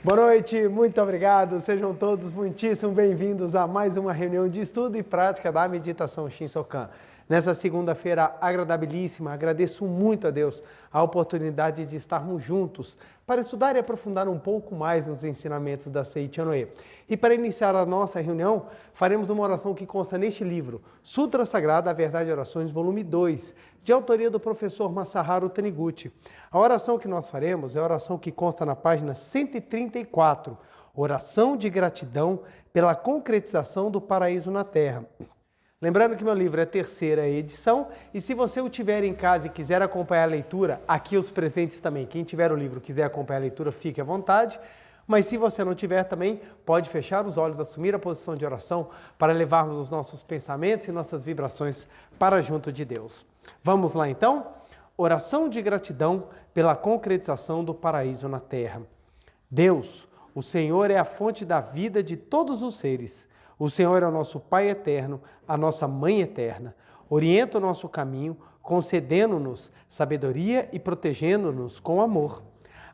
Boa noite, muito obrigado. Sejam todos muitíssimo bem-vindos a mais uma reunião de estudo e prática da meditação Shinsokan. Nessa segunda-feira agradabilíssima, agradeço muito a Deus a oportunidade de estarmos juntos para estudar e aprofundar um pouco mais nos ensinamentos da Seiichi Onoe. E para iniciar a nossa reunião, faremos uma oração que consta neste livro, Sutra Sagrada, A Verdade e Orações, volume 2, de autoria do professor Masaharu Taniguchi. A oração que nós faremos é a oração que consta na página 134, Oração de Gratidão pela Concretização do Paraíso na Terra. Lembrando que meu livro é a terceira edição e se você o tiver em casa e quiser acompanhar a leitura, aqui os presentes também. Quem tiver o livro e quiser acompanhar a leitura, fique à vontade. Mas se você não tiver também, pode fechar os olhos, assumir a posição de oração para levarmos os nossos pensamentos e nossas vibrações para junto de Deus. Vamos lá então? Oração de gratidão pela concretização do paraíso na Terra. Deus, o Senhor é a fonte da vida de todos os seres. O Senhor é o nosso Pai eterno, a nossa Mãe eterna. Orienta o nosso caminho, concedendo-nos sabedoria e protegendo-nos com amor.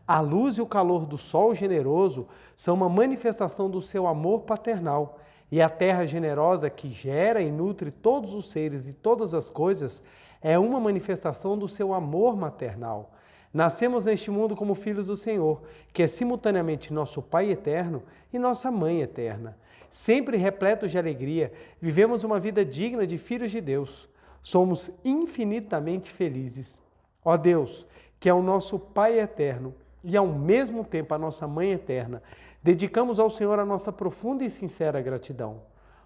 A luz e o calor do sol generoso são uma manifestação do seu amor paternal. E a terra generosa que gera e nutre todos os seres e todas as coisas é uma manifestação do seu amor maternal. Nascemos neste mundo como filhos do Senhor, que é simultaneamente nosso Pai eterno e nossa Mãe eterna. Sempre repletos de alegria, vivemos uma vida digna de filhos de Deus. Somos infinitamente felizes. Ó Deus, que é o nosso Pai eterno e ao mesmo tempo a nossa Mãe eterna, dedicamos ao Senhor a nossa profunda e sincera gratidão.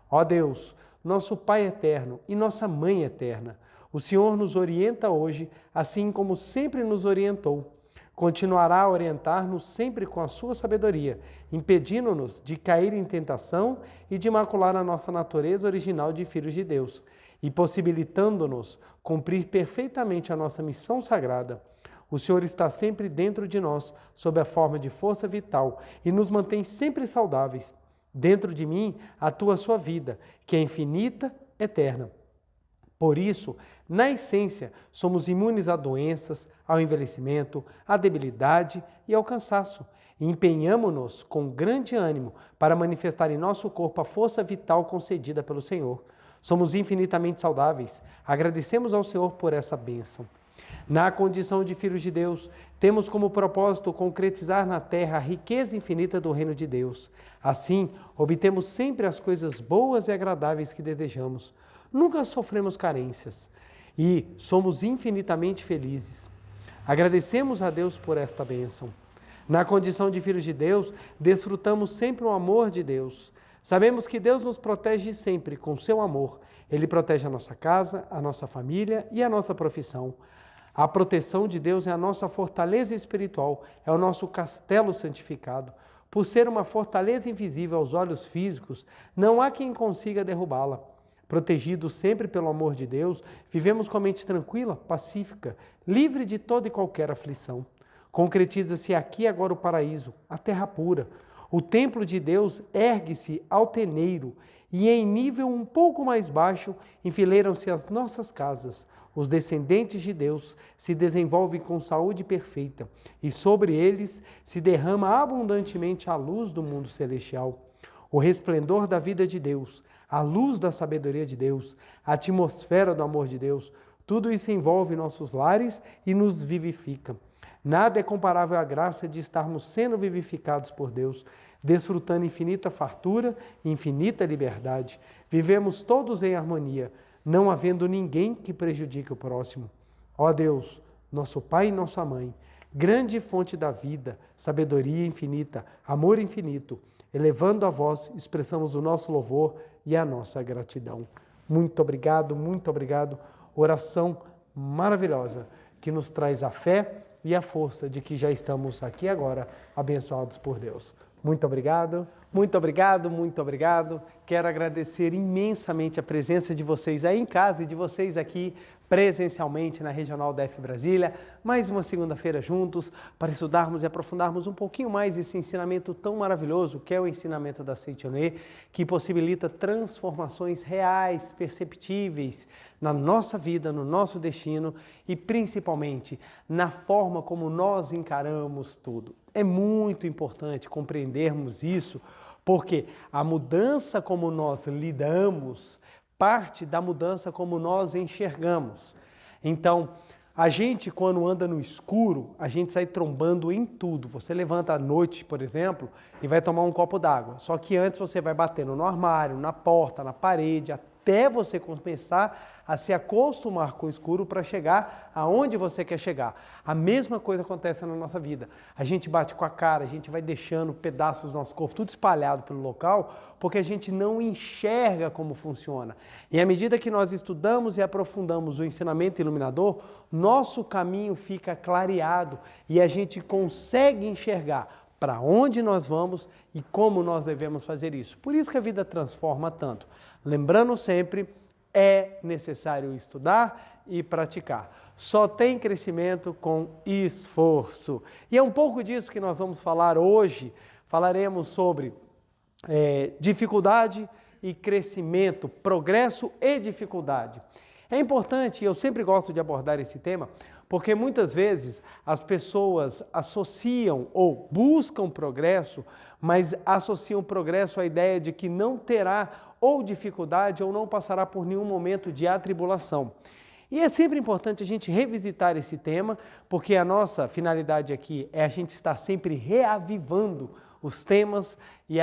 Ó Deus, nosso Pai eterno e nossa Mãe eterna, o Senhor nos orienta hoje, assim como sempre nos orientou. Continuará a orientar-nos sempre com a sua sabedoria, impedindo-nos de cair em tentação e de macular a nossa natureza original de filhos de Deus, e possibilitando-nos cumprir perfeitamente a nossa missão sagrada. O Senhor está sempre dentro de nós, sob a forma de força vital, e nos mantém sempre saudáveis. Dentro de mim atua a sua vida, que é infinita, eterna. Por isso, na essência, somos imunes a doenças, ao envelhecimento, à debilidade e ao cansaço. E empenhamo-nos com grande ânimo para manifestar em nosso corpo a força vital concedida pelo Senhor. Somos infinitamente saudáveis. Agradecemos ao Senhor por essa bênção. Na condição de filhos de Deus, temos como propósito concretizar na terra a riqueza infinita do reino de Deus. Assim, obtemos sempre as coisas boas e agradáveis que desejamos. Nunca sofremos carências e somos infinitamente felizes. Agradecemos a Deus por esta bênção. Na condição de filhos de Deus, desfrutamos sempre o amor de Deus. Sabemos que Deus nos protege sempre com seu amor. Ele protege a nossa casa, a nossa família e a nossa profissão. A proteção de Deus é a nossa fortaleza espiritual, é o nosso castelo santificado. Por ser uma fortaleza invisível aos olhos físicos, não há quem consiga derrubá-la. Protegidos sempre pelo amor de Deus, vivemos com a mente tranquila, pacífica, livre de toda e qualquer aflição. Concretiza-se aqui agora o paraíso, a terra pura. O templo de Deus ergue-se alteneiro e em nível um pouco mais baixo enfileiram-se as nossas casas. Os descendentes de Deus se desenvolvem com saúde perfeita e sobre eles se derrama abundantemente a luz do mundo celestial. O resplendor da vida de Deus, a luz da sabedoria de Deus, a atmosfera do amor de Deus, tudo isso envolve nossos lares e nos vivifica. Nada é comparável à graça de estarmos sendo vivificados por Deus, desfrutando infinita fartura e infinita liberdade. Vivemos todos em harmonia, não havendo ninguém que prejudique o próximo. Ó Deus, nosso Pai e nossa Mãe, grande fonte da vida, sabedoria infinita, amor infinito, elevando a vós, expressamos o nosso louvor e a nossa gratidão. Muito obrigado. Oração maravilhosa que nos traz a fé e a força de que já estamos aqui agora, abençoados por Deus. Muito obrigado. quero agradecer imensamente a presença de vocês aí em casa e de vocês aqui presencialmente na Regional DF Brasília. Mais uma segunda-feira juntos para estudarmos e aprofundarmos um pouquinho mais esse ensinamento tão maravilhoso que é o ensinamento da Seitonê, que possibilita transformações reais, perceptíveis na nossa vida, no nosso destino e principalmente na forma como nós encaramos tudo. É muito importante compreendermos isso, porque a mudança como nós lidamos parte da mudança como nós enxergamos. Então, a gente quando anda no escuro, a gente sai trombando em tudo. Você levanta à noite, por exemplo, e vai tomar um copo d'água. Só que antes você vai batendo no armário, na porta, na parede, até você começar a se acostumar com o escuro para chegar aonde você quer chegar. A mesma coisa acontece na nossa vida. A gente bate com a cara, a gente vai deixando pedaços do nosso corpo tudo espalhado pelo local, porque a gente não enxerga como funciona. E à medida que nós estudamos e aprofundamos o ensinamento iluminador, nosso caminho fica clareado e a gente consegue enxergar para onde nós vamos e como nós devemos fazer isso. Por isso que a vida transforma tanto. Lembrando sempre, é necessário estudar e praticar. Só tem crescimento com esforço. E é um pouco disso que nós vamos falar hoje. Falaremos sobre dificuldade e crescimento, progresso e dificuldade. É importante, eu sempre gosto de abordar esse tema, porque muitas vezes as pessoas associam ou buscam progresso, mas associam progresso à ideia de que não terá ou dificuldade ou não passará por nenhum momento de atribulação. E é sempre importante a gente revisitar esse tema, porque a nossa finalidade aqui é a gente estar sempre reavivando os temas e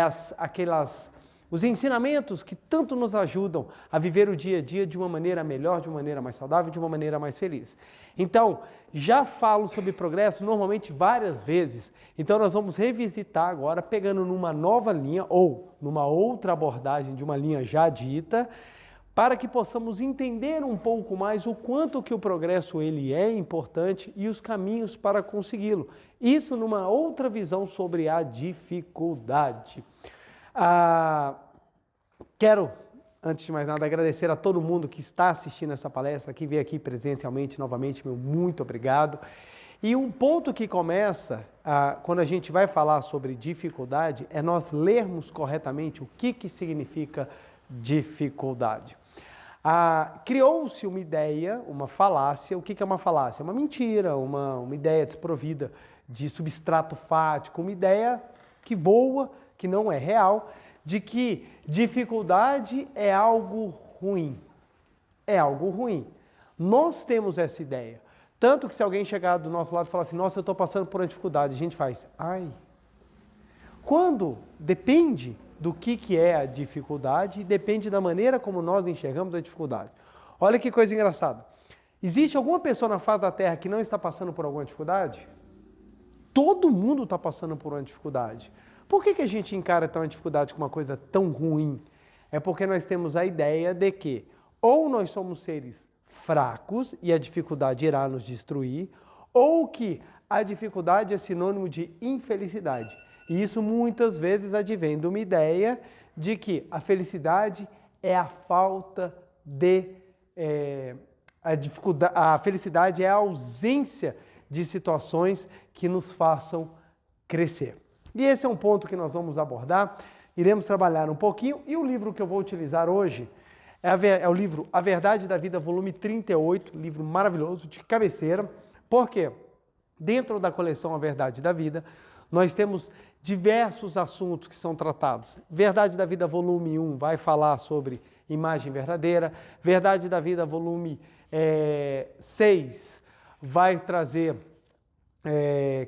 os ensinamentos que tanto nos ajudam a viver o dia a dia de uma maneira melhor, de uma maneira mais saudável, de uma maneira mais feliz. Então, já falo sobre progresso normalmente várias vezes, então nós vamos revisitar agora pegando numa nova linha ou numa outra abordagem de uma linha já dita, para que possamos entender um pouco mais o quanto que o progresso ele é importante e os caminhos para consegui-lo. Isso numa outra visão sobre a dificuldade. Quero, antes de mais nada, agradecer a todo mundo que está assistindo essa palestra, que veio aqui presencialmente, novamente, meu muito obrigado. E um ponto que começa, quando a gente vai falar sobre dificuldade, é nós lermos corretamente o que significa dificuldade. Criou-se uma ideia, uma falácia. O que é uma falácia? Uma mentira, uma ideia desprovida de substrato fático, uma ideia que voa, que não é real, de que dificuldade é algo ruim. É algo ruim. Nós temos essa ideia. Tanto que se alguém chegar do nosso lado e falar assim, nossa, eu estou passando por uma dificuldade, a gente faz, ai. Quando depende do que é a dificuldade e depende da maneira como nós enxergamos a dificuldade. Olha que coisa engraçada. Existe alguma pessoa na face da Terra que não está passando por alguma dificuldade? Todo mundo está passando por uma dificuldade. Por que a gente encara então a dificuldade como uma coisa tão ruim? É porque nós temos a ideia de que ou nós somos seres fracos e a dificuldade irá nos destruir, ou que a dificuldade é sinônimo de infelicidade. E isso muitas vezes advém de uma ideia de que a felicidade é a falta de... a felicidade é a ausência de situações que nos façam crescer. E esse é um ponto que nós vamos abordar, iremos trabalhar um pouquinho, e o livro que eu vou utilizar hoje é o livro A Verdade da Vida, volume 38, livro maravilhoso, de cabeceira, porque dentro da coleção A Verdade da Vida, nós temos diversos assuntos que são tratados. Verdade da Vida, volume 1, vai falar sobre imagem verdadeira. Verdade da Vida, volume 6, vai trazer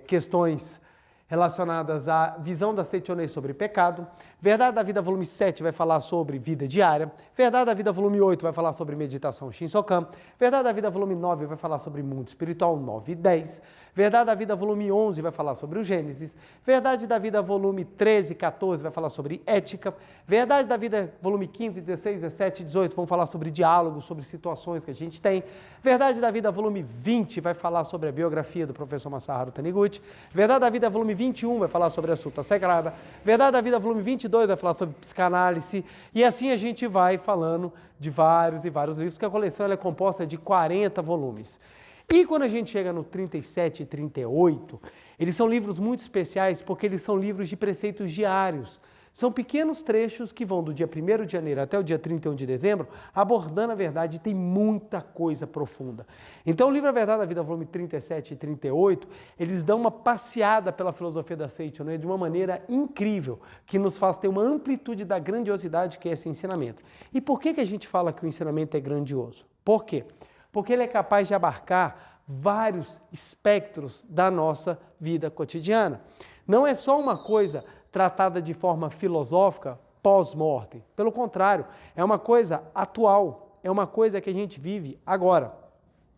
questões relacionadas à visão da Seitonê sobre pecado. Verdade da Vida, volume 7, vai falar sobre vida diária. Verdade da Vida, volume 8, vai falar sobre meditação Shinsokan. Verdade da Vida, volume 9, vai falar sobre mundo espiritual, 9 e 10. Verdade da Vida, volume 11, vai falar sobre o Gênesis. Verdade da Vida, volume 13 e 14, vai falar sobre ética. Verdade da Vida, volume 15, 16, 17 e 18, vão falar sobre diálogos, sobre situações que a gente tem. Verdade da Vida, volume 20, vai falar sobre a biografia do professor Masaharu Taniguchi. Verdade da Vida, volume 21 vai falar sobre a Suta Sagrada, Verdade da Vida, volume 22 vai falar sobre psicanálise, e assim a gente vai falando de vários e vários livros, porque a coleção ela é composta de 40 volumes. E quando a gente chega no 37 e 38, eles são livros muito especiais porque eles são livros de preceitos diários. São pequenos trechos que vão do dia 1º de janeiro até o dia 31 de dezembro, abordando a verdade, e tem muita coisa profunda. Então o livro A Verdade da Vida, volume 37 e 38, eles dão uma passeada pela filosofia da Seiichi de uma maneira incrível, que nos faz ter uma amplitude da grandiosidade que é esse ensinamento. E por que a gente fala que o ensinamento é grandioso? Por quê? Porque ele é capaz de abarcar vários espectros da nossa vida cotidiana. Não é só uma coisa tratada de forma filosófica pós-mortem. Pelo contrário, é uma coisa atual, é uma coisa que a gente vive agora.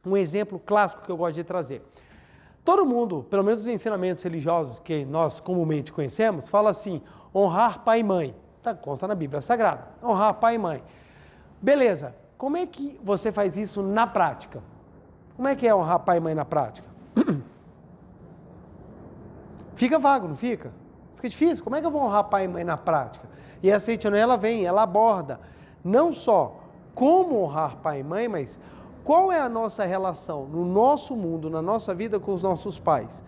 Um exemplo clássico que eu gosto de trazer. Todo mundo, pelo menos os ensinamentos religiosos que nós comumente conhecemos, fala assim, honrar pai e mãe. Consta na Bíblia Sagrada, honrar pai e mãe. Beleza, como é que você faz isso na prática? Como é que é honrar pai e mãe na prática? Fica vago, não fica? Fica difícil. Como é que eu vou honrar pai e mãe na prática? E a Seiichi ela vem, ela aborda não só como honrar pai e mãe, mas qual é a nossa relação no nosso mundo, na nossa vida com os nossos pais.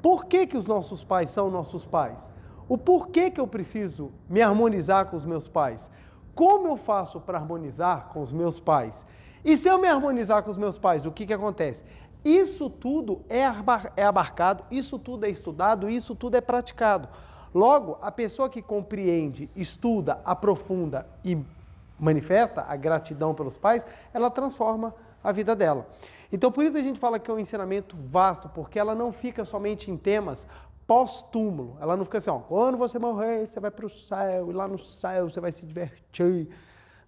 Por que os nossos pais são nossos pais? O porquê que eu preciso me harmonizar com os meus pais? Como eu faço para harmonizar com os meus pais? E se eu me harmonizar com os meus pais, o que acontece? Isso tudo é abarcado, isso tudo é estudado, isso tudo é praticado. Logo, a pessoa que compreende, estuda, aprofunda e manifesta a gratidão pelos pais, ela transforma a vida dela. Então, por isso a gente fala que é um ensinamento vasto, porque ela não fica somente em temas pós-túmulo. Ela não fica assim, ó, quando você morrer, você vai para o céu, e lá no céu você vai se divertir.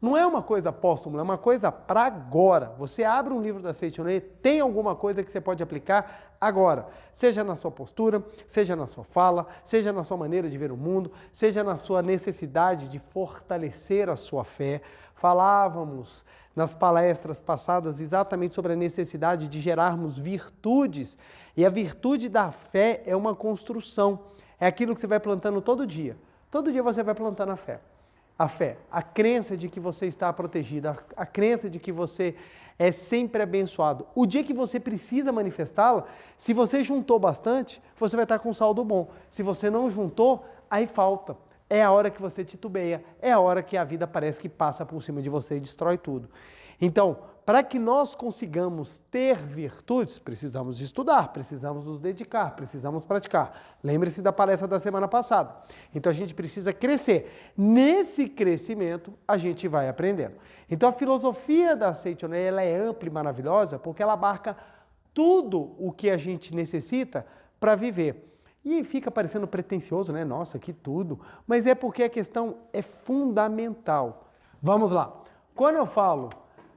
Não é uma coisa póstumo, é uma coisa para agora. Você abre um livro da Seiichi, tem alguma coisa que você pode aplicar agora. Seja na sua postura, seja na sua fala, seja na sua maneira de ver o mundo, seja na sua necessidade de fortalecer a sua fé. Falávamos nas palestras passadas exatamente sobre a necessidade de gerarmos virtudes. E a virtude da fé é uma construção. É aquilo que você vai plantando todo dia. Todo dia você vai plantando a fé. A fé, a crença de que você está protegido, a crença de que você é sempre abençoado. O dia que você precisa manifestá-la, se você juntou bastante, você vai estar com um saldo bom. Se você não juntou, aí falta. É a hora que você titubeia, é a hora que a vida parece que passa por cima de você e destrói tudo. Então, para que nós consigamos ter virtudes, precisamos estudar, precisamos nos dedicar, precisamos praticar. Lembre-se da palestra da semana passada. Então, a gente precisa crescer. Nesse crescimento, a gente vai aprendendo. Então, a filosofia da Seiichi ela é ampla e maravilhosa porque ela abarca tudo o que a gente necessita para viver. E fica parecendo pretensioso, né? Nossa, que tudo. Mas é porque a questão é fundamental. Vamos lá. Quando eu falo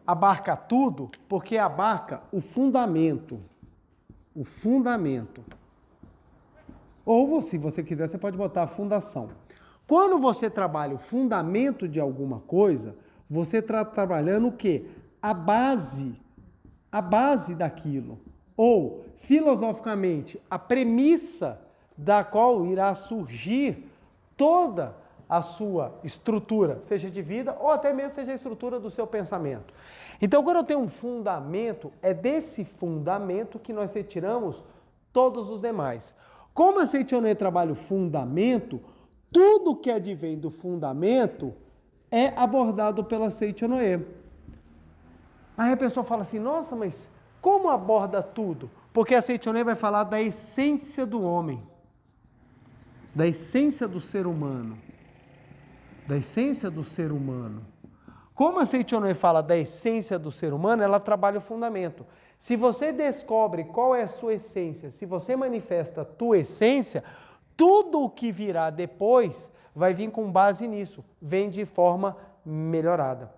abarca tudo, porque abarca o fundamento. O fundamento. Ou, se você quiser, você pode botar a fundação. Quando você trabalha o fundamento de alguma coisa, você está trabalhando o quê? A base daquilo. Ou, filosoficamente, a premissa da qual irá surgir toda a sua estrutura, seja de vida ou até mesmo seja a estrutura do seu pensamento. Então, quando eu tenho um fundamento, é desse fundamento que nós retiramos todos os demais. Como a Seiichi trabalha o fundamento, tudo que advém do fundamento é abordado pela Seiichi. Aí a pessoa fala assim, nossa, mas como aborda tudo? Porque a Seiichi vai falar da essência do homem, da essência do ser humano. Da essência do ser humano. Como a Seiichi fala da essência do ser humano, ela trabalha o fundamento. Se você descobre qual é a sua essência, se você manifesta a tua essência, tudo o que virá depois vai vir com base nisso, vem de forma melhorada.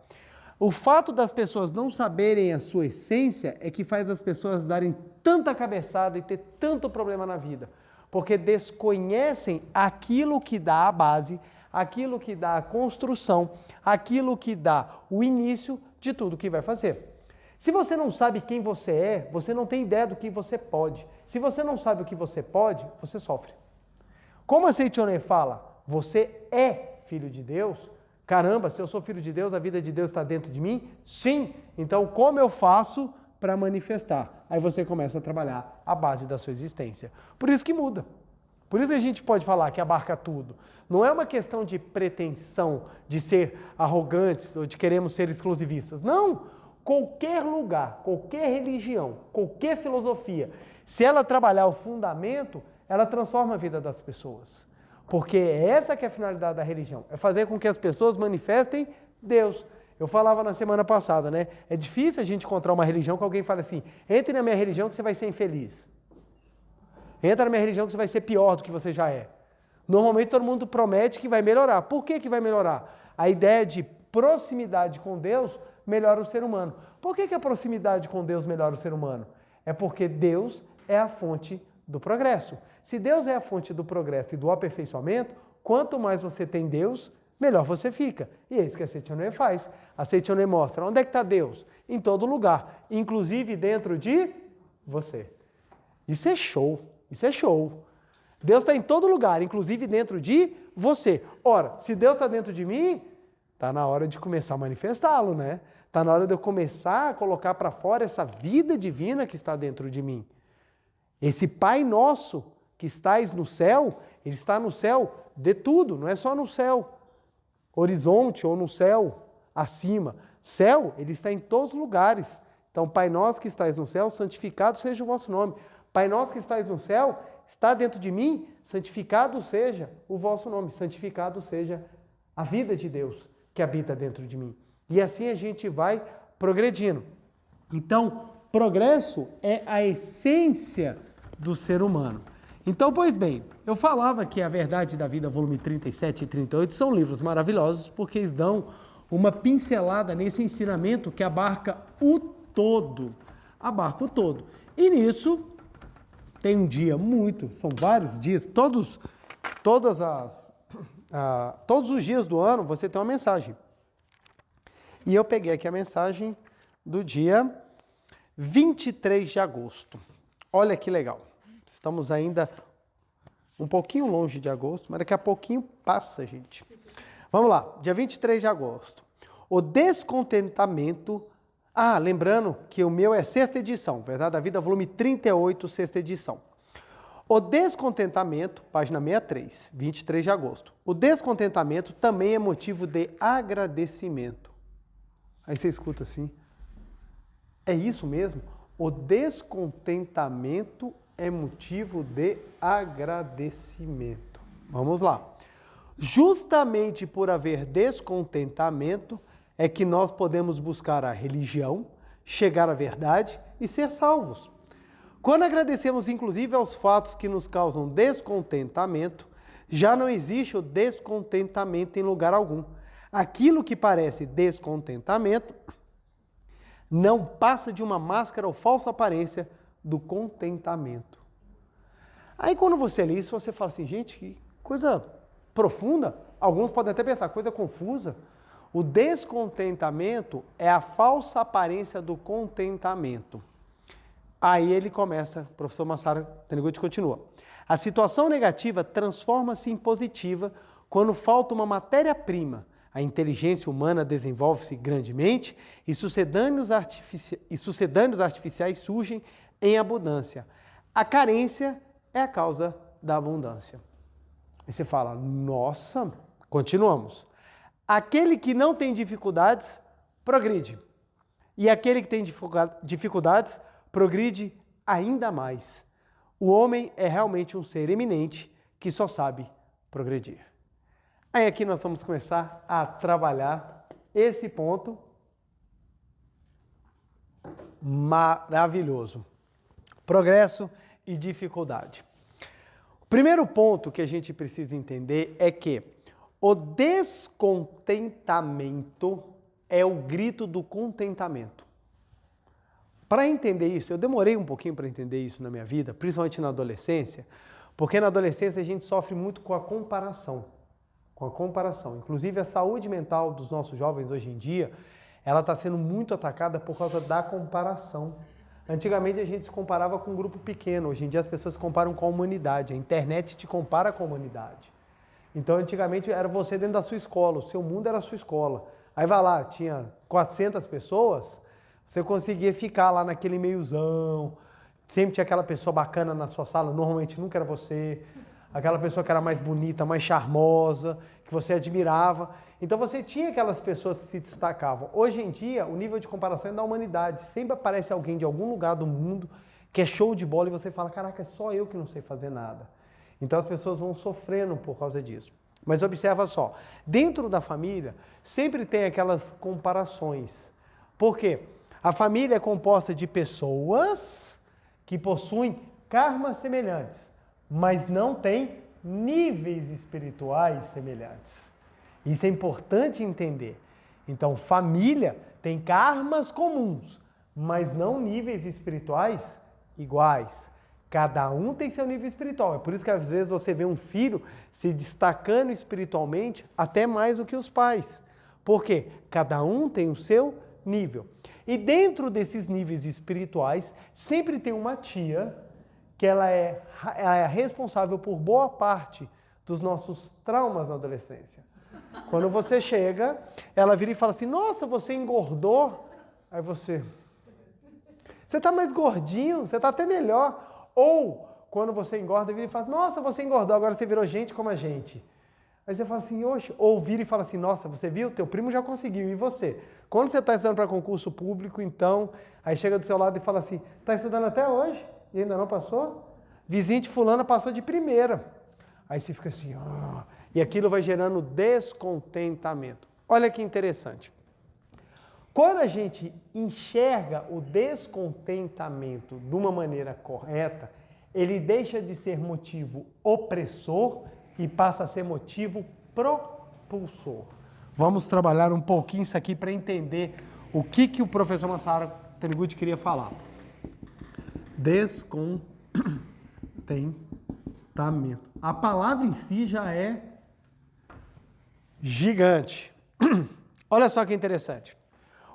O fato das pessoas não saberem a sua essência é que faz as pessoas darem tanta cabeçada e ter tanto problema na vida, porque desconhecem aquilo que dá a base, aquilo que dá a construção, aquilo que dá o início de tudo que vai fazer. Se você não sabe quem você é, você não tem ideia do que você pode. Se você não sabe o que você pode, você sofre. Como a Seitonê fala, você é filho de Deus? Caramba, se eu sou filho de Deus, a vida de Deus está dentro de mim? Sim! Então, como eu faço para manifestar? Aí você começa a trabalhar a base da sua existência. Por isso que muda. Por isso a gente pode falar que abarca tudo. Não é uma questão de pretensão, de ser arrogantes ou de queremos ser exclusivistas. Não! Qualquer lugar, qualquer religião, qualquer filosofia, se ela trabalhar o fundamento, ela transforma a vida das pessoas. Porque essa que é a finalidade da religião, é fazer com que as pessoas manifestem Deus. Eu falava na semana passada, né? É difícil a gente encontrar uma religião que alguém fale assim, entre na minha religião que você vai ser infeliz. Entra na minha religião que você vai ser pior do que você já é. Normalmente todo mundo promete que vai melhorar. Por que que vai melhorar? A ideia de proximidade com Deus melhora o ser humano. Por que que a proximidade com Deus melhora o ser humano? É porque Deus é a fonte do progresso. Se Deus é a fonte do progresso e do aperfeiçoamento, quanto mais você tem Deus, melhor você fica. E é isso que a Seitonê faz. A Seitonê mostra onde é que está Deus? Em todo lugar, inclusive dentro de você. Isso é show, isso é show. Deus está em todo lugar, inclusive dentro de você. Ora, se Deus está dentro de mim, está na hora de começar a manifestá-lo, né? Está na hora de eu começar a colocar para fora essa vida divina que está dentro de mim. Esse Pai Nosso que estais no céu, Ele está no céu de tudo, não é só no céu horizonte ou no céu acima. Céu, Ele está em todos os lugares. Então, Pai Nosso que estais no céu, santificado seja o vosso nome. Pai Nosso que estais no céu, está dentro de mim, santificado seja o vosso nome, santificado seja a vida de Deus que habita dentro de mim. E assim a gente vai progredindo. Então, progresso é a essência do ser humano. Então, pois bem, eu falava que A Verdade da Vida, volume 37 e 38, são livros maravilhosos porque eles dão uma pincelada nesse ensinamento que abarca o todo. Abarca o todo. E nisso, tem um dia são vários dias, todos os dias do ano você tem uma mensagem. E eu peguei aqui a mensagem do dia 23 de agosto. Olha que legal. Estamos ainda um pouquinho longe de agosto, mas daqui a pouquinho passa, gente. Vamos lá, dia 23 de agosto. O descontentamento... lembrando que o meu é sexta edição, Verdade da Vida, volume 38, sexta edição. O descontentamento, página 63, 23 de agosto. O descontentamento também é motivo de agradecimento. Aí você escuta assim. É isso mesmo? O descontentamento é motivo de agradecimento. Vamos lá. Justamente por haver descontentamento, é que nós podemos buscar a religião, chegar à verdade e ser salvos. Quando agradecemos, inclusive, aos fatos que nos causam descontentamento, já não existe o descontentamento em lugar algum. Aquilo que parece descontentamento não passa de uma máscara ou falsa aparência do contentamento. Aí quando você lê isso, você fala assim, gente, que coisa profunda. Alguns podem até pensar, coisa confusa. O descontentamento é a falsa aparência do contentamento. Aí ele começa, o professor Massaro Taniguchi continua. A situação negativa transforma-se em positiva quando falta uma matéria-prima. A inteligência humana desenvolve-se grandemente e sucedâneos artificiais surgem em abundância. A carência é a causa da abundância. Aí você fala, nossa, continuamos. Aquele que não tem dificuldades, progride. E aquele que tem dificuldades, progride ainda mais. O homem é realmente um ser eminente que só sabe progredir. Aí aqui nós vamos começar a trabalhar esse ponto maravilhoso. Progresso e dificuldade. O primeiro ponto que a gente precisa entender é que o descontentamento é o grito do contentamento. Para entender isso, eu demorei um pouquinho para entender isso na minha vida, principalmente na adolescência, porque na adolescência a gente sofre muito com a comparação. Inclusive a saúde mental dos nossos jovens hoje em dia, ela está sendo muito atacada por causa da comparação. Antigamente a gente se comparava com um grupo pequeno, hoje em dia as pessoas se comparam com a humanidade, a internet te compara com a humanidade. Então antigamente era você dentro da sua escola, o seu mundo era a sua escola. Aí vai lá, tinha 400 pessoas, você conseguia ficar lá naquele meiozão, sempre tinha aquela pessoa bacana na sua sala, normalmente nunca era você, aquela pessoa que era mais bonita, mais charmosa, que você admirava. Então você tinha aquelas pessoas que se destacavam. Hoje em dia, o nível de comparação é da humanidade. Sempre aparece alguém de algum lugar do mundo que é show de bola e você fala, caraca, é só eu que não sei fazer nada. Então as pessoas vão sofrendo por causa disso. Mas observa só, dentro da família sempre tem aquelas comparações. Por quê? A família é composta de pessoas que possuem karmas semelhantes, mas não têm níveis espirituais semelhantes. Isso é importante entender. Então, família tem karmas comuns, mas não níveis espirituais iguais. Cada um tem seu nível espiritual. É por isso que às vezes você vê um filho se destacando espiritualmente até mais do que os pais. Por quê? Cada um tem o seu nível. E dentro desses níveis espirituais, sempre tem uma tia que ela é responsável por boa parte dos nossos traumas na adolescência. Quando você chega, ela vira e fala assim, nossa, você engordou? Aí você está mais gordinho, você está até melhor. Ou, quando você engorda, vira e fala, nossa, você engordou, agora você virou gente como a gente. Aí você fala assim, oxe, ou vira e fala assim, nossa, você viu? Teu primo já conseguiu, e você? Quando você está estudando para concurso público, então, aí chega do seu lado e fala assim, está estudando até hoje e ainda não passou? Vizinho de fulana passou de primeira. Aí você fica assim, oh, e aquilo vai gerando descontentamento. Olha que interessante. Quando a gente enxerga o descontentamento de uma maneira correta, ele deixa de ser motivo opressor e passa a ser motivo propulsor. Vamos trabalhar um pouquinho isso aqui para entender o que o professor Masaru Taniguchi queria falar. Descontentamento. A palavra em si já é gigante. Olha só que interessante.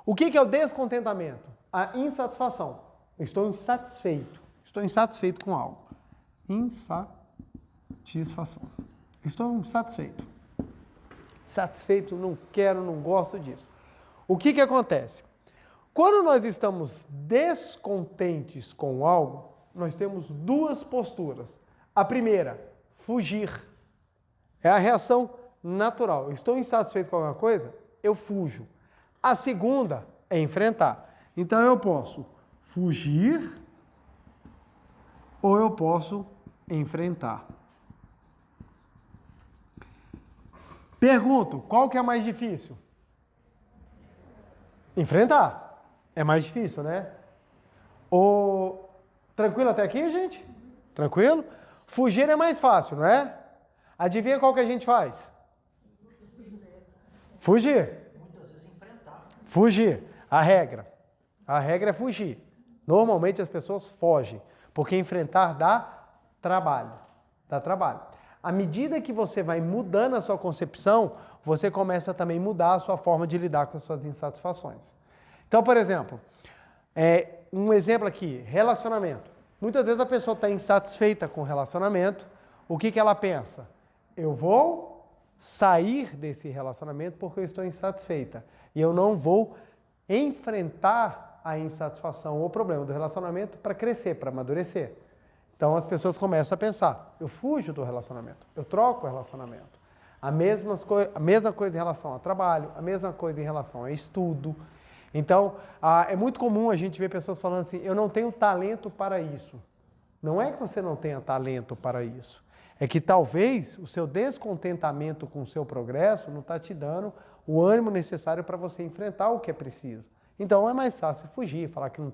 O que é o descontentamento? A insatisfação. Eu estou insatisfeito. Estou insatisfeito com algo. Insatisfação. Estou insatisfeito. Satisfeito, não quero, não gosto disso. O que acontece? Quando nós estamos descontentes com algo, nós temos duas posturas. A primeira, fugir. É a reação natural. Estou insatisfeito com alguma coisa? Eu fujo. A segunda é enfrentar. Então eu posso fugir ou eu posso enfrentar. Pergunto, qual que é mais difícil? Enfrentar. É mais difícil, né? Tranquilo até aqui, gente? Tranquilo? Fugir é mais fácil, não é? Adivinha qual que a gente faz? Fugir. Muitas vezes enfrentar. Fugir. A regra é fugir. Normalmente as pessoas fogem, porque enfrentar dá trabalho. Dá trabalho. À medida que você vai mudando a sua concepção, você começa também a mudar a sua forma de lidar com as suas insatisfações. Então, por exemplo, um exemplo aqui, relacionamento. Muitas vezes a pessoa está insatisfeita com o relacionamento. O que ela pensa? Eu vou sair desse relacionamento porque eu estou insatisfeita. E eu não vou enfrentar a insatisfação ou o problema do relacionamento para crescer, para amadurecer. Então as pessoas começam a pensar, eu fujo do relacionamento, eu troco o relacionamento. A mesma coisa em relação ao trabalho, a mesma coisa em relação ao estudo. Então, é muito comum a gente ver pessoas falando assim, eu não tenho talento para isso. Não é que você não tenha talento para isso. É que talvez o seu descontentamento com o seu progresso não está te dando o ânimo necessário para você enfrentar o que é preciso. Então é mais fácil fugir, falar que eu não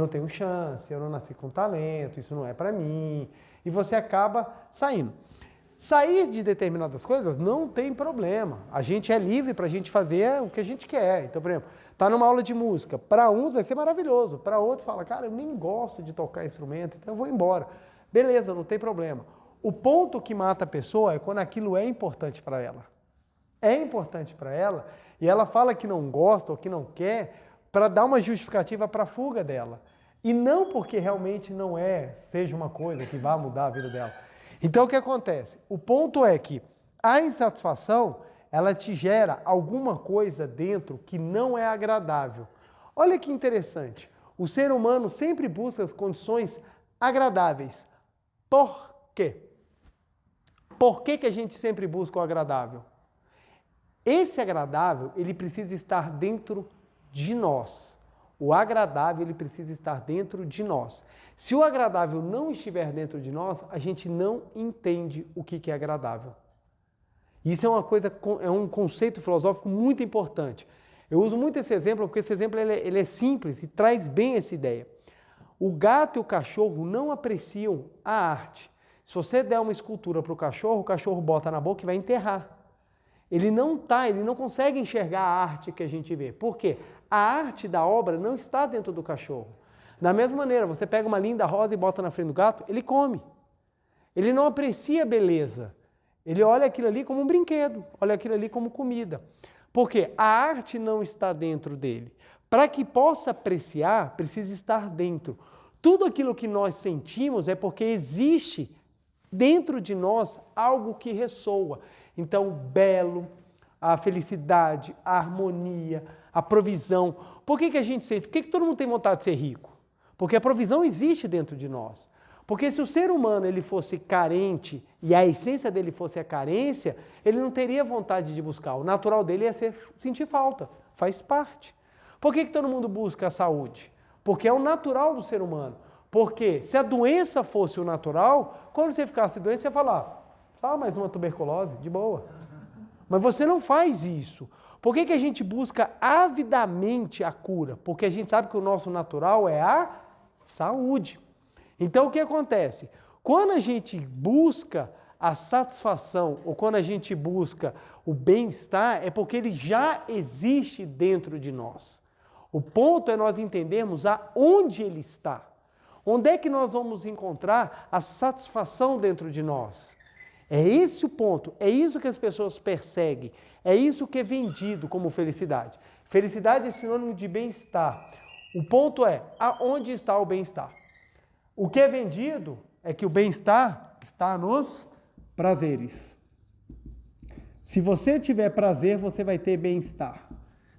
tenho chance, eu não nasci com talento, isso não é para mim. E você acaba saindo. Sair de determinadas coisas não tem problema. A gente é livre para a gente fazer o que a gente quer. Então, por exemplo, tá numa aula de música. Para uns vai ser maravilhoso. Para outros fala, cara, eu nem gosto de tocar instrumento, então eu vou embora. Beleza, não tem problema. O ponto que mata a pessoa é quando aquilo é importante para ela. É importante para ela e ela fala que não gosta ou que não quer para dar uma justificativa para a fuga dela. E não porque realmente não seja uma coisa que vá mudar a vida dela. Então o que acontece? O ponto é que a insatisfação, ela te gera alguma coisa dentro que não é agradável. Olha que interessante. O ser humano sempre busca as condições agradáveis. Por quê? Por que a gente sempre busca o agradável? Esse agradável, ele precisa estar dentro de nós. O agradável, ele precisa estar dentro de nós. Se o agradável não estiver dentro de nós, a gente não entende o que é agradável. Isso é um conceito filosófico muito importante. Eu uso muito esse exemplo porque esse exemplo ele é simples e traz bem essa ideia. O gato e o cachorro não apreciam a arte. Se você der uma escultura para o cachorro bota na boca e vai enterrar. Ele não consegue enxergar a arte que a gente vê. Por quê? A arte da obra não está dentro do cachorro. Da mesma maneira, você pega uma linda rosa e bota na frente do gato, ele come. Ele não aprecia a beleza. Ele olha aquilo ali como um brinquedo, olha aquilo ali como comida. Porque a arte não está dentro dele. Para que possa apreciar, precisa estar dentro. Tudo aquilo que nós sentimos é porque existe dentro de nós algo que ressoa. Então, o belo, a felicidade, a harmonia, a provisão. Por que a gente sente? Por que todo mundo tem vontade de ser rico? Porque a provisão existe dentro de nós. Porque se o ser humano ele fosse carente e a essência dele fosse a carência, ele não teria vontade de buscar. O natural dele ia sentir falta. Faz parte. Por que todo mundo busca a saúde? Porque é o natural do ser humano. Porque se a doença fosse o natural, quando você ficasse doente, você ia falar, só mais uma tuberculose, de boa. Mas você não faz isso. Por que a gente busca avidamente a cura? Porque a gente sabe que o nosso natural é a saúde. Então o que acontece? Quando a gente busca a satisfação ou quando a gente busca o bem-estar, é porque ele já existe dentro de nós. O ponto é nós entendermos aonde ele está. Onde é que nós vamos encontrar a satisfação dentro de nós? É esse o ponto, é isso que as pessoas perseguem, é isso que é vendido como felicidade. Felicidade é sinônimo de bem-estar. O ponto é, aonde está o bem-estar? O que é vendido é que o bem-estar está nos prazeres. Se você tiver prazer, você vai ter bem-estar.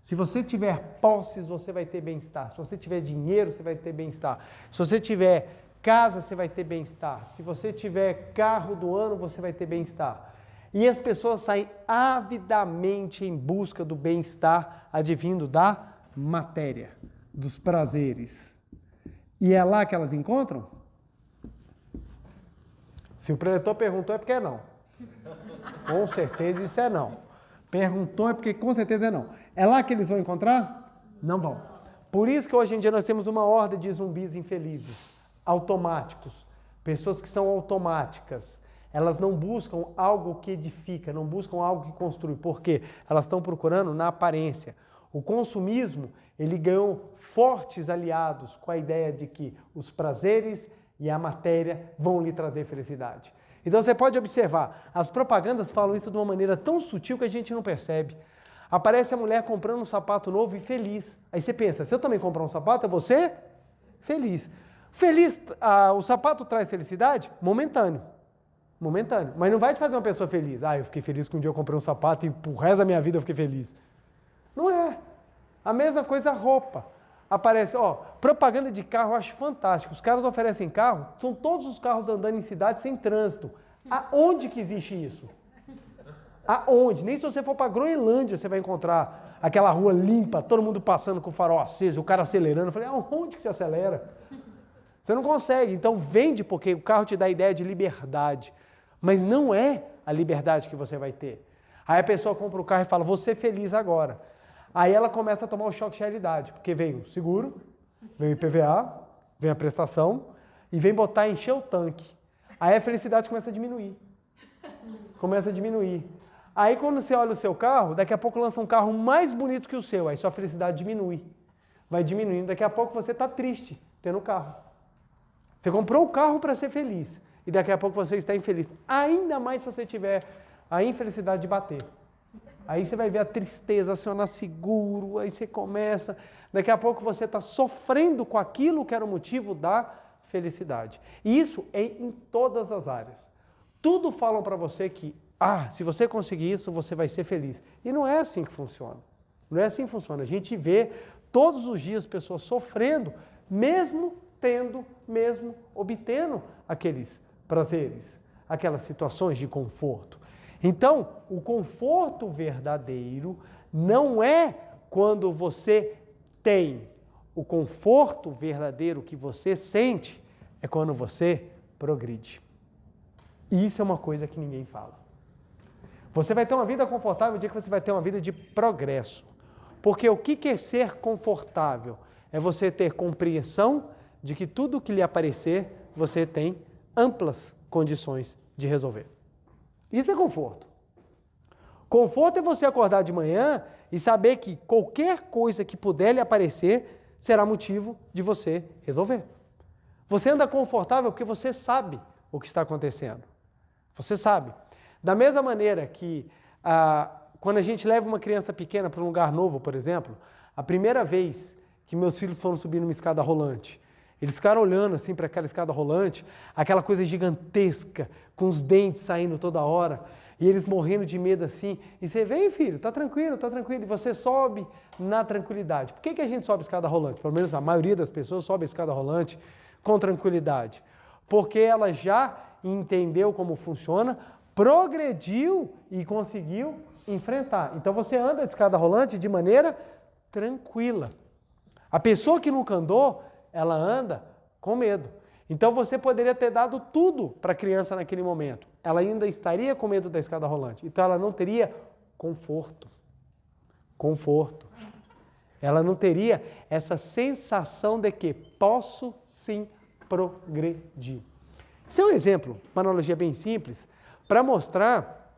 Se você tiver posses, você vai ter bem-estar. Se você tiver dinheiro, você vai ter bem-estar. Se você tiver casa, você vai ter bem-estar. Se você tiver carro do ano, você vai ter bem-estar. E as pessoas saem avidamente em busca do bem-estar advindo da matéria, dos prazeres. E é lá que elas encontram? Se o preletor perguntou, é porque é não. Com certeza isso é não. Perguntou é porque com certeza é não. É lá que eles vão encontrar? Não vão. Por isso que hoje em dia nós temos uma horda de zumbis infelizes, automáticos, pessoas que são automáticas. Elas não buscam algo que edifica, não buscam algo que construi. Por quê? Elas estão procurando na aparência. O consumismo, ele ganhou fortes aliados com a ideia de que os prazeres e a matéria vão lhe trazer felicidade. Então você pode observar, as propagandas falam isso de uma maneira tão sutil que a gente não percebe. Aparece a mulher comprando um sapato novo e feliz. Aí você pensa, se eu também comprar um sapato, eu vou ser feliz. Feliz, o sapato traz felicidade? Momentâneo. Momentâneo. Mas não vai te fazer uma pessoa feliz. Eu fiquei feliz que um dia eu comprei um sapato e pro resto da minha vida eu fiquei feliz. Não é. A mesma coisa a roupa. Aparece, propaganda de carro, eu acho fantástico. Os caras oferecem carro, são todos os carros andando em cidade sem trânsito. Aonde que existe isso? Aonde? Nem se você for para Groenlândia você vai encontrar aquela rua limpa, todo mundo passando com o farol aceso, o cara acelerando. Eu falei, aonde que você acelera? Você não consegue. Então vende porque o carro te dá a ideia de liberdade. Mas não é a liberdade que você vai ter. Aí a pessoa compra o carro e fala, vou ser feliz agora. Aí ela começa a tomar o choque de realidade, porque vem o seguro, vem o IPVA, vem a prestação e vem encher o tanque. Aí a felicidade começa a diminuir. Começa a diminuir. Aí quando você olha o seu carro, daqui a pouco lança um carro mais bonito que o seu, aí sua felicidade diminui. Vai diminuindo, daqui a pouco você está triste tendo o carro. Você comprou o carro para ser feliz e daqui a pouco você está infeliz. Ainda mais se você tiver a infelicidade de bater. Aí você vai ver a tristeza acionar seguro, aí você começa, daqui a pouco você está sofrendo com aquilo que era o motivo da felicidade. E isso é em todas as áreas. Tudo falam para você que, se você conseguir isso, você vai ser feliz. E não é assim que funciona. Não é assim que funciona. A gente vê todos os dias pessoas sofrendo, mesmo obtendo aqueles prazeres, aquelas situações de conforto. Então, o conforto verdadeiro não é quando você tem. O conforto verdadeiro que você sente é quando você progride. E isso é uma coisa que ninguém fala. Você vai ter uma vida confortável o dia que você vai ter uma vida de progresso. Porque o que é ser confortável? É você ter compreensão de que tudo que lhe aparecer, você tem amplas condições de resolver. Isso é conforto. Conforto é você acordar de manhã e saber que qualquer coisa que puder lhe aparecer será motivo de você resolver. Você anda confortável porque você sabe o que está acontecendo. Você sabe. Da mesma maneira que quando a gente leva uma criança pequena para um lugar novo, por exemplo, a primeira vez que meus filhos foram subir numa escada rolante, eles ficaram olhando assim para aquela escada rolante, aquela coisa gigantesca, com os dentes saindo toda hora, e eles morrendo de medo assim. E você vem, filho, tá tranquilo, e você sobe na tranquilidade. Por que a gente sobe a escada rolante? Pelo menos a maioria das pessoas sobe a escada rolante com tranquilidade. Porque ela já entendeu como funciona, progrediu e conseguiu enfrentar. Então você anda de escada rolante de maneira tranquila. A pessoa que nunca andou, ela anda com medo. Então você poderia ter dado tudo para a criança naquele momento. Ela ainda estaria com medo da escada rolante. Então ela não teria conforto. Ela não teria essa sensação de que posso sim progredir. Esse é um exemplo, uma analogia bem simples, para mostrar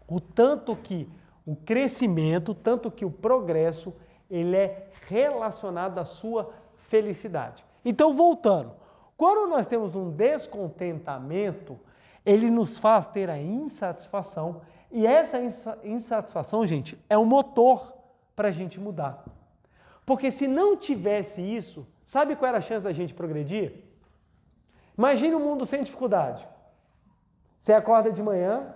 o tanto que o crescimento, tanto que o progresso, ele é relacionado à sua felicidade. Então, voltando, quando nós temos um descontentamento, ele nos faz ter a insatisfação, e essa insatisfação, gente, é um motor para a gente mudar. Porque se não tivesse isso, sabe qual era a chance da gente progredir? Imagine um mundo sem dificuldade. Você acorda de manhã,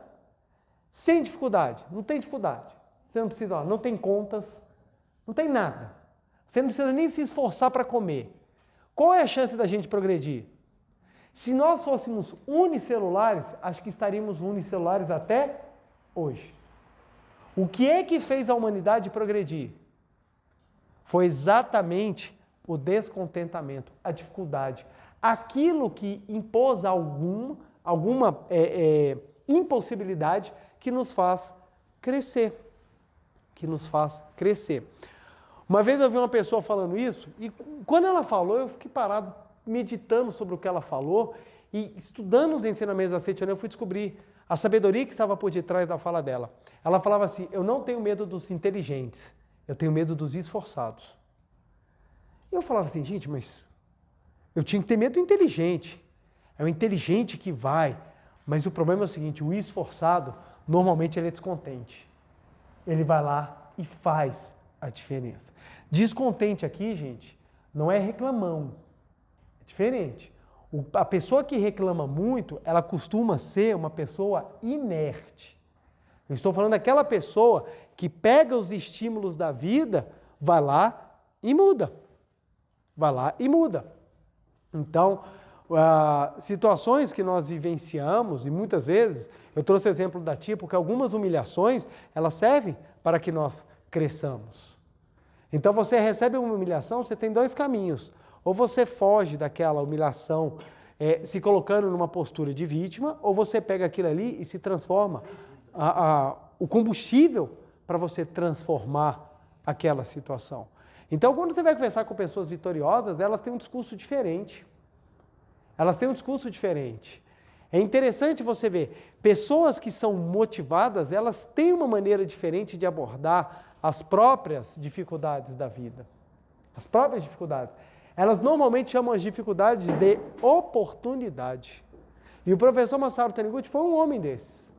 sem dificuldade, não tem dificuldade. Você não precisa, não tem contas, não tem nada. Você não precisa nem se esforçar para comer. Qual é a chance da gente progredir? Se nós fôssemos unicelulares, acho que estaríamos unicelulares até hoje. O que é que fez a humanidade progredir? Foi exatamente o descontentamento, a dificuldade. Aquilo que impôs alguma impossibilidade que nos faz crescer. Uma vez eu vi uma pessoa falando isso, e quando ela falou, eu fiquei parado, meditando sobre o que ela falou, e estudando os ensinamentos da Seitonê, eu fui descobrir a sabedoria que estava por detrás da fala dela. Ela falava assim: eu não tenho medo dos inteligentes, eu tenho medo dos esforçados. E eu falava assim, gente, mas eu tinha que ter medo do inteligente. É o inteligente que vai. Mas o problema é o seguinte, o esforçado, normalmente ele é descontente. Ele vai lá e faz a diferença. Descontente aqui, gente, não é reclamão. É diferente. A pessoa que reclama muito, ela costuma ser uma pessoa inerte. Eu estou falando daquela pessoa que pega os estímulos da vida, vai lá e muda. Então, situações que nós vivenciamos, e muitas vezes, eu trouxe o exemplo da tia, porque algumas humilhações, elas servem para que nós cresçamos. Então, você recebe uma humilhação, você tem dois caminhos. Ou você foge daquela humilhação, se colocando numa postura de vítima, ou você pega aquilo ali e se transforma, o combustível para você transformar aquela situação. Então, quando você vai conversar com pessoas vitoriosas, elas têm um discurso diferente. É interessante você ver, pessoas que são motivadas, elas têm uma maneira diferente de abordar as próprias dificuldades da vida. As próprias dificuldades. Elas normalmente chamam as dificuldades de oportunidade. E o professor Masaru Taniguchi foi um homem desses.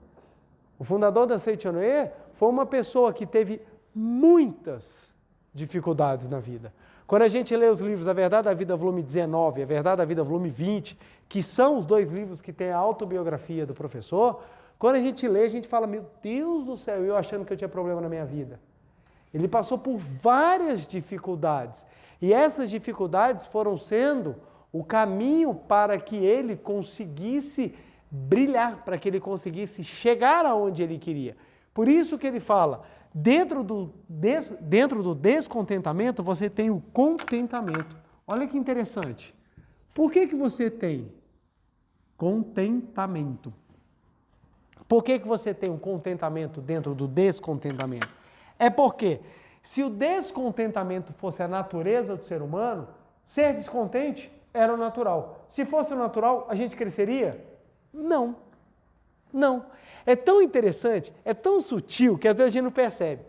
O fundador da Seitonê foi uma pessoa que teve muitas dificuldades na vida. Quando a gente lê os livros A Verdade da Vida, volume 19, A Verdade da Vida, volume 20, que são os 2 livros que têm a autobiografia do professor, quando a gente lê, a gente fala, meu Deus do céu, eu achando que eu tinha problema na minha vida. Ele passou por várias dificuldades, e essas dificuldades foram sendo o caminho para que ele conseguisse brilhar, para que ele conseguisse chegar aonde ele queria. Por isso que ele fala, dentro do descontentamento, você tem o contentamento. Olha que interessante. Por que você tem contentamento? Por que você tem um contentamento dentro do descontentamento? É porque se o descontentamento fosse a natureza do ser humano, ser descontente era o natural. Se fosse o natural, a gente cresceria? Não. Não. É tão interessante, é tão sutil que às vezes a gente não percebe.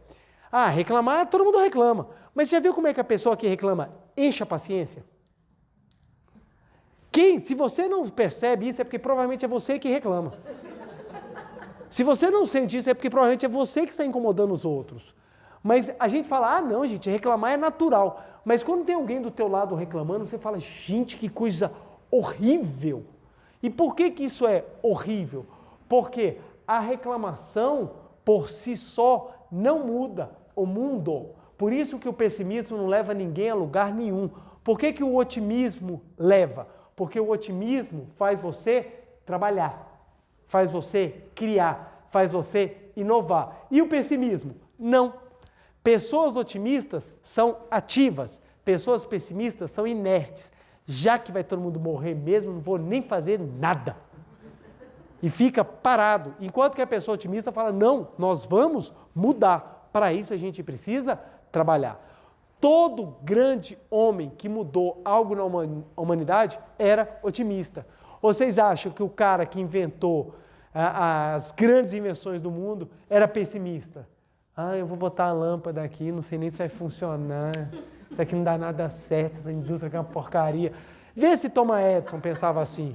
Ah, reclamar, todo mundo reclama. Mas já viu como é que a pessoa que reclama enche a paciência? Se você não percebe isso, é porque provavelmente é você que reclama. Se você não sente isso, é porque provavelmente é você que está incomodando os outros. Mas a gente fala, ah não, gente, reclamar é natural. Mas quando tem alguém do teu lado reclamando, você fala, gente, que coisa horrível. E por que isso é horrível? Porque a reclamação, por si só, não muda o mundo. Por isso que o pessimismo não leva ninguém a lugar nenhum. Por que o otimismo leva? Porque o otimismo faz você trabalhar, faz você criar, faz você inovar. E o pessimismo? Não. Pessoas otimistas são ativas, pessoas pessimistas são inertes. Já que vai todo mundo morrer mesmo, não vou nem fazer nada. E fica parado. Enquanto que a pessoa otimista fala, não, nós vamos mudar. Para isso a gente precisa trabalhar. Todo grande homem que mudou algo na humanidade era otimista. Vocês acham que o cara que inventou as grandes invenções do mundo era pessimista? Ah, eu vou botar a lâmpada aqui, não sei nem se vai funcionar. Isso aqui não dá nada certo, essa indústria aqui é uma porcaria. Vê se Thomas Edison pensava assim.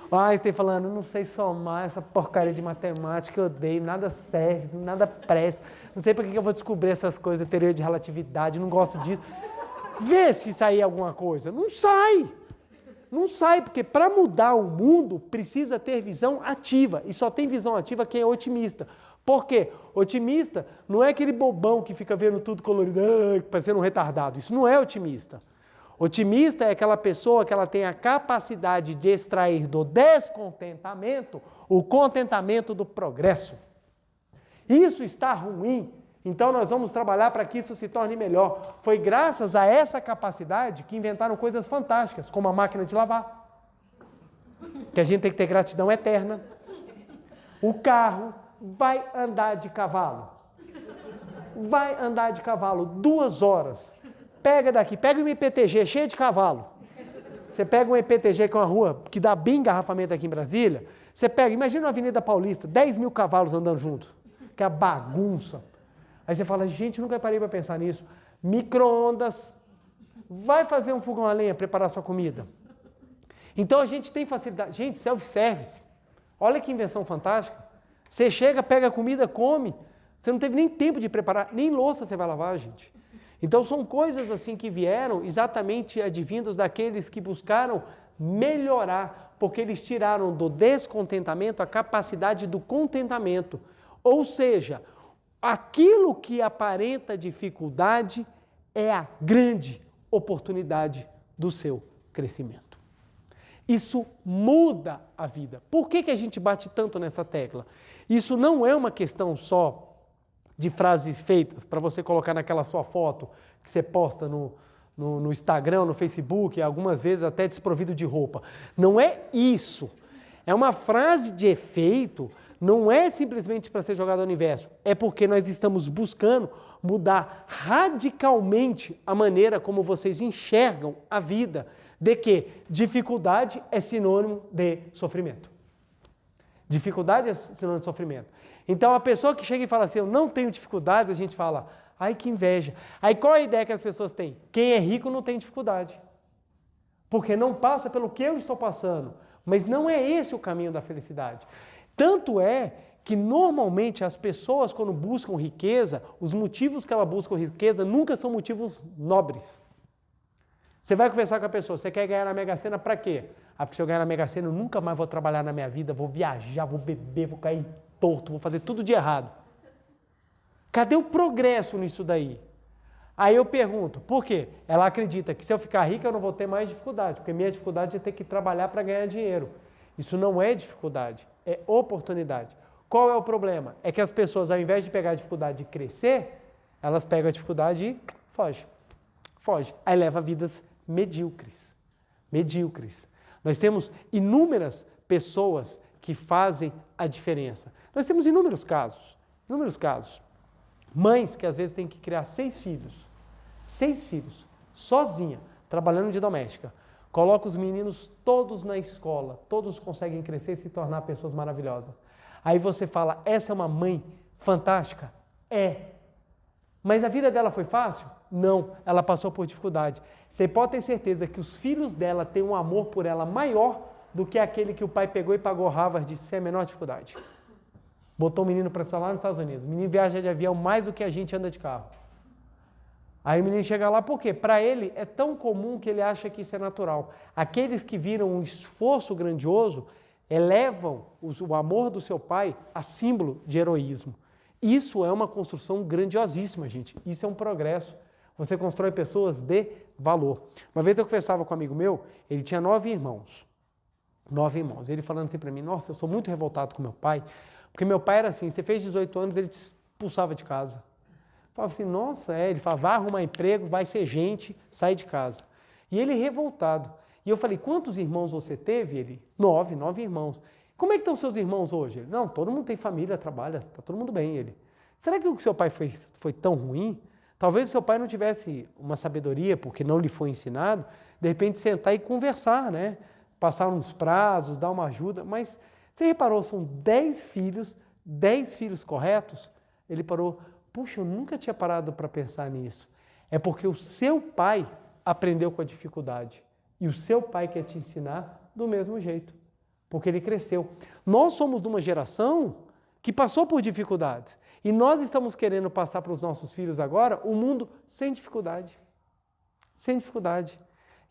Einstein falando, não sei somar, essa porcaria de matemática eu odeio, nada serve, nada presta. Não sei por que eu vou descobrir essas coisas, teoria de relatividade, não gosto disso. Vê se sair alguma coisa. Não sai. Não sai, porque para mudar o mundo precisa ter visão ativa. E só tem visão ativa quem é otimista. Por quê? Otimista não é aquele bobão que fica vendo tudo colorido, parecendo um retardado. Isso não é otimista. Otimista é aquela pessoa que ela tem a capacidade de extrair do descontentamento o contentamento do progresso. Isso está ruim, então nós vamos trabalhar para que isso se torne melhor. Foi graças a essa capacidade que inventaram coisas fantásticas, como a máquina de lavar, que a gente tem que ter gratidão eterna. O carro vai andar de cavalo. Vai andar de cavalo 2 horas. Pega daqui, pega um IPTG cheio de cavalo. Você pega um IPTG que é uma rua que dá bem engarrafamento aqui em Brasília. Você pega, imagina uma Avenida Paulista, 10 mil cavalos andando junto. Que é a bagunça. Aí você fala, gente, nunca parei para pensar nisso. Micro-ondas. Vai fazer um fogão a lenha, preparar sua comida. Então a gente tem facilidade. Gente, self-service. Olha que invenção fantástica. Você chega, pega a comida, come. Você não teve nem tempo de preparar, nem louça você vai lavar, gente. Então são coisas assim que vieram exatamente advindos daqueles que buscaram melhorar, porque eles tiraram do descontentamento a capacidade do contentamento. Ou seja, aquilo que aparenta dificuldade é a grande oportunidade do seu crescimento. Isso muda a vida. Por que a gente bate tanto nessa tecla? Isso não é uma questão só de frases feitas para você colocar naquela sua foto que você posta no Instagram, no Facebook, algumas vezes até desprovido de roupa. Não é isso. É uma frase de efeito, não é simplesmente para ser jogado ao universo. É porque nós estamos buscando mudar radicalmente a maneira como vocês enxergam a vida, de que dificuldade é sinônimo de sofrimento. Dificuldade é sinônimo de sofrimento. Então, a pessoa que chega e fala assim, eu não tenho dificuldades, a gente fala, ai que inveja. Aí qual é a ideia que as pessoas têm? Quem é rico não tem dificuldade. Porque não passa pelo que eu estou passando. Mas não é esse o caminho da felicidade. Tanto é que normalmente as pessoas quando buscam riqueza, os motivos que elas buscam riqueza nunca são motivos nobres. Você vai conversar com a pessoa, você quer ganhar na Mega Sena para quê? Porque se eu ganhar na Mega Sena eu nunca mais vou trabalhar na minha vida, vou viajar, vou beber, vou cair torto, vou fazer tudo de errado. Cadê o progresso nisso daí? Aí eu pergunto, por quê? Ela acredita que se eu ficar rica eu não vou ter mais dificuldade, porque minha dificuldade é ter que trabalhar para ganhar dinheiro. Isso não é dificuldade, é oportunidade. Qual é o problema? É que as pessoas, ao invés de pegar a dificuldade de crescer, elas pegam a dificuldade e foge. Aí leva vidas medíocres. Nós temos inúmeras pessoas que fazem a diferença. Nós temos inúmeros casos. Mães que às vezes têm que criar 6 filhos, sozinha, trabalhando de doméstica. Coloca os meninos todos na escola, todos conseguem crescer e se tornar pessoas maravilhosas. Aí você fala, essa é uma mãe fantástica? É. Mas a vida dela foi fácil? Não, ela passou por dificuldade. Você pode ter certeza que os filhos dela têm um amor por ela maior do que aquele que o pai pegou e pagou Harvard sem a menor dificuldade. Botou o menino para estar lá nos Estados Unidos. O menino viaja de avião mais do que a gente anda de carro. Aí o menino chega lá, por quê? Para ele é tão comum que ele acha que isso é natural. Aqueles que viram um esforço grandioso elevam o amor do seu pai a símbolo de heroísmo. Isso é uma construção grandiosíssima, gente. Isso é um progresso. Você constrói pessoas de valor. Uma vez eu conversava com um amigo meu, ele tinha 9 irmãos. 9 irmãos. Ele falando assim para mim, nossa, eu sou muito revoltado com meu pai, porque meu pai era assim, você fez 18 anos, ele te expulsava de casa. Eu falava assim, nossa, ele falava, vai arrumar emprego, vai ser gente, sai de casa. E ele revoltado. E eu falei, quantos irmãos você teve? Ele, 9 irmãos. Como é que estão seus irmãos hoje? Ele, não, todo mundo tem família, trabalha, está todo mundo bem. Ele, será que o que seu pai fez foi tão ruim? Talvez o seu pai não tivesse uma sabedoria, porque não lhe foi ensinado, de repente sentar e conversar, né? Passar uns prazos, dar uma ajuda, mas você reparou, são 10 filhos corretos? Ele parou, puxa, eu nunca tinha parado para pensar nisso. É porque o seu pai aprendeu com a dificuldade e o seu pai quer te ensinar do mesmo jeito, porque ele cresceu. Nós somos de uma geração que passou por dificuldades e nós estamos querendo passar para os nossos filhos agora o mundo sem dificuldade. Sem dificuldade.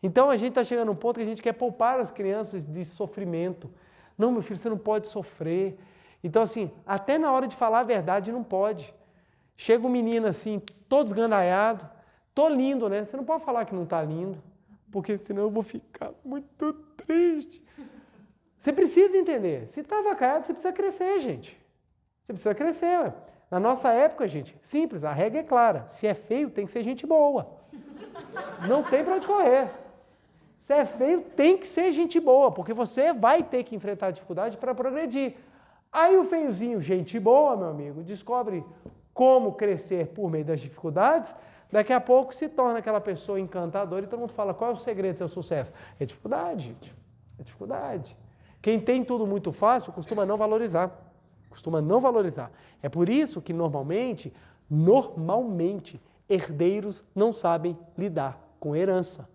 Então a gente está chegando a um ponto que a gente quer poupar as crianças de sofrimento. Não, meu filho, você não pode sofrer. Então assim, até na hora de falar a verdade não pode. Chega um menino assim, todo esgandaiado, tô lindo, né? Você não pode falar que não está lindo, porque senão eu vou ficar muito triste. Você precisa entender, se está avacaiado, você precisa crescer, gente. Você precisa crescer, ué. Na nossa época, gente, simples, a regra é clara. Se é feio, tem que ser gente boa. Não tem para onde correr. Se é feio, tem que ser gente boa, porque você vai ter que enfrentar a dificuldade para progredir. Aí o feiozinho, gente boa, meu amigo, descobre como crescer por meio das dificuldades, daqui a pouco se torna aquela pessoa encantadora e todo mundo fala, qual é o segredo do seu sucesso? É dificuldade, gente. É dificuldade. Quem tem tudo muito fácil costuma não valorizar. É por isso que normalmente, herdeiros não sabem lidar com herança.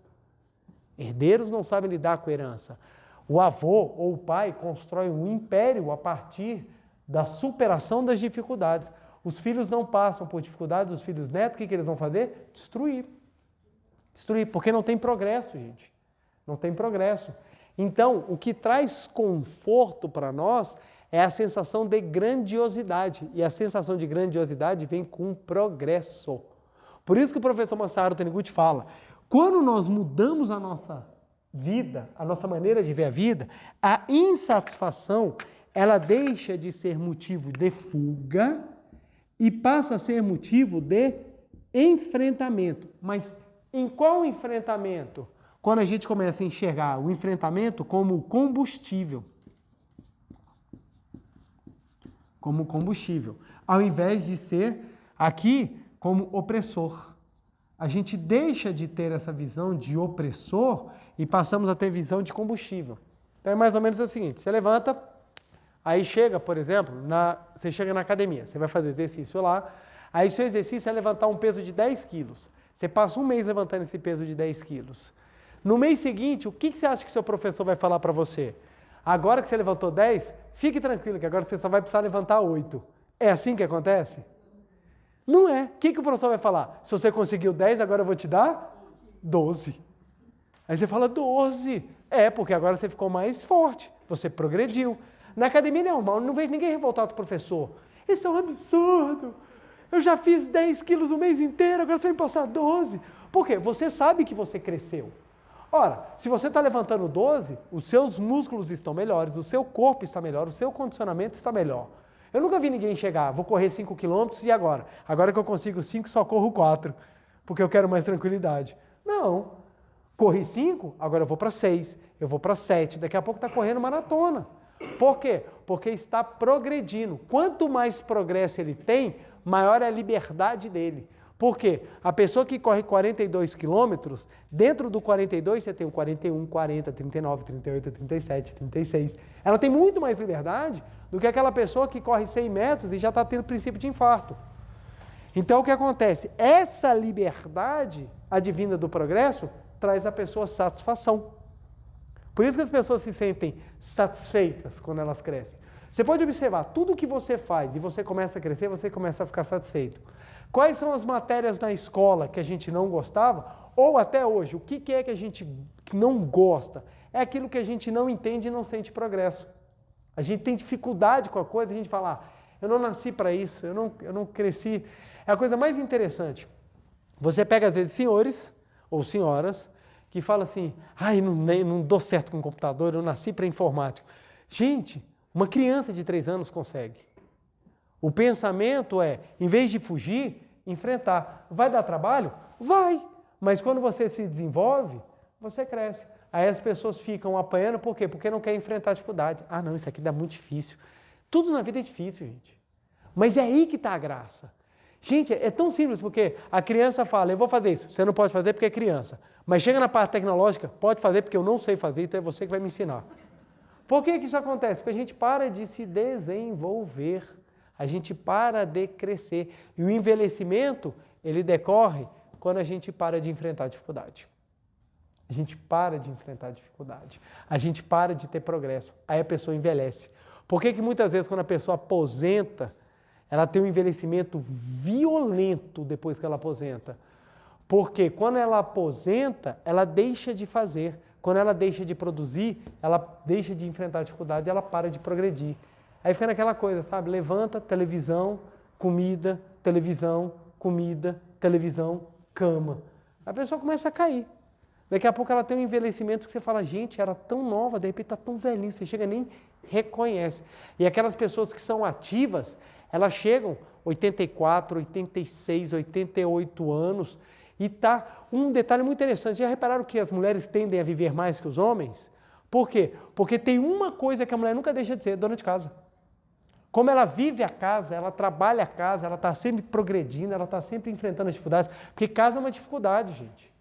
O avô ou o pai constrói um império a partir da superação das dificuldades. Os filhos não passam por dificuldades, os filhos netos, o que eles vão fazer? Destruir, porque não tem progresso, gente. Não tem progresso. Então, o que traz conforto para nós é a sensação de grandiosidade. E a sensação de grandiosidade vem com progresso. Por isso que o professor Masaru Taniguchi fala, quando nós mudamos a nossa vida, a nossa maneira de ver a vida, a insatisfação, ela deixa de ser motivo de fuga e passa a ser motivo de enfrentamento. Mas em qual enfrentamento? Quando a gente começa a enxergar o enfrentamento como combustível. Ao invés de ser aqui como opressor. A gente deixa de ter essa visão de opressor e passamos a ter visão de combustível. Então é mais ou menos o seguinte, você levanta, aí chega, por exemplo, você chega na academia, você vai fazer exercício lá, aí seu exercício é levantar um peso de 10 quilos. Você passa um mês levantando esse peso de 10 quilos. No mês seguinte, o que você acha que seu professor vai falar para você? Agora que você levantou 10, fique tranquilo que agora você só vai precisar levantar 8. É assim que acontece? Não é. O que o professor vai falar? Se você conseguiu 10, agora eu vou te dar 12. Aí você fala 12. É, porque agora você ficou mais forte, você progrediu. Na academia normal, não vejo ninguém revoltado com o professor. Isso é um absurdo. Eu já fiz 10 quilos o mês inteiro, agora você vai me passar 12. Por quê? Você sabe que você cresceu. Ora, se você está levantando 12, os seus músculos estão melhores, o seu corpo está melhor, o seu condicionamento está melhor. Eu nunca vi ninguém chegar, vou correr 5 quilômetros e agora? Agora que eu consigo 5, só corro 4, porque eu quero mais tranquilidade. Não. Corri 5, agora eu vou para 6, eu vou para 7, daqui a pouco está correndo maratona. Por quê? Porque está progredindo. Quanto mais progresso ele tem, maior é a liberdade dele. Por quê? A pessoa que corre 42 quilômetros, dentro do 42 você tem o 41, 40, 39, 38, 37, 36. Ela tem muito mais liberdade do que aquela pessoa que corre 100 metros e já está tendo princípio de infarto. Então o que acontece? Essa liberdade advinda do progresso traz à pessoa satisfação. Por isso que as pessoas se sentem satisfeitas quando elas crescem. Você pode observar, tudo que você faz e você começa a crescer, você começa a ficar satisfeito. Quais são as matérias na escola que a gente não gostava? Ou até hoje, o que é que a gente não gosta? É aquilo que a gente não entende e não sente progresso. A gente tem dificuldade com a coisa, a gente fala, eu não nasci para isso, eu não cresci. É a coisa mais interessante. Você pega às vezes senhores ou senhoras que falam assim, não dou certo com o computador, eu nasci para informática. Gente, uma criança de 3 anos consegue. O pensamento é, em vez de fugir, enfrentar. Vai dar trabalho? Vai. Mas quando você se desenvolve, você cresce. Aí as pessoas ficam apanhando, por quê? Porque não querem enfrentar a dificuldade. Não, isso aqui dá muito difícil. Tudo na vida é difícil, gente. Mas é aí que está a graça. Gente, é tão simples, porque a criança fala, eu vou fazer isso. Você não pode fazer porque é criança. Mas chega na parte tecnológica, pode fazer porque eu não sei fazer, então é você que vai me ensinar. Por que isso acontece? Porque a gente para de se desenvolver. A gente para de crescer. E o envelhecimento, ele decorre quando a gente para de enfrentar a dificuldade. A gente para de enfrentar a dificuldade. A gente para de ter progresso. Aí a pessoa envelhece. Por que muitas vezes quando a pessoa aposenta, ela tem um envelhecimento violento depois que ela aposenta? Porque quando ela aposenta, ela deixa de fazer. Quando ela deixa de produzir, ela deixa de enfrentar a dificuldade e ela para de progredir. Aí fica naquela coisa, sabe? Levanta, televisão, comida, cama. A pessoa começa a cair. Daqui a pouco ela tem um envelhecimento que você fala, gente, era tão nova, de repente está tão velhinha, você chega nem reconhece. E aquelas pessoas que são ativas, elas chegam 84, 86, 88 anos e tá um detalhe muito interessante. Já repararam que as mulheres tendem a viver mais que os homens? Por quê? Porque tem uma coisa que a mulher nunca deixa de ser, dona de casa. Como ela vive a casa, ela trabalha a casa, ela está sempre progredindo, ela está sempre enfrentando as dificuldades, porque casa é uma dificuldade, gente.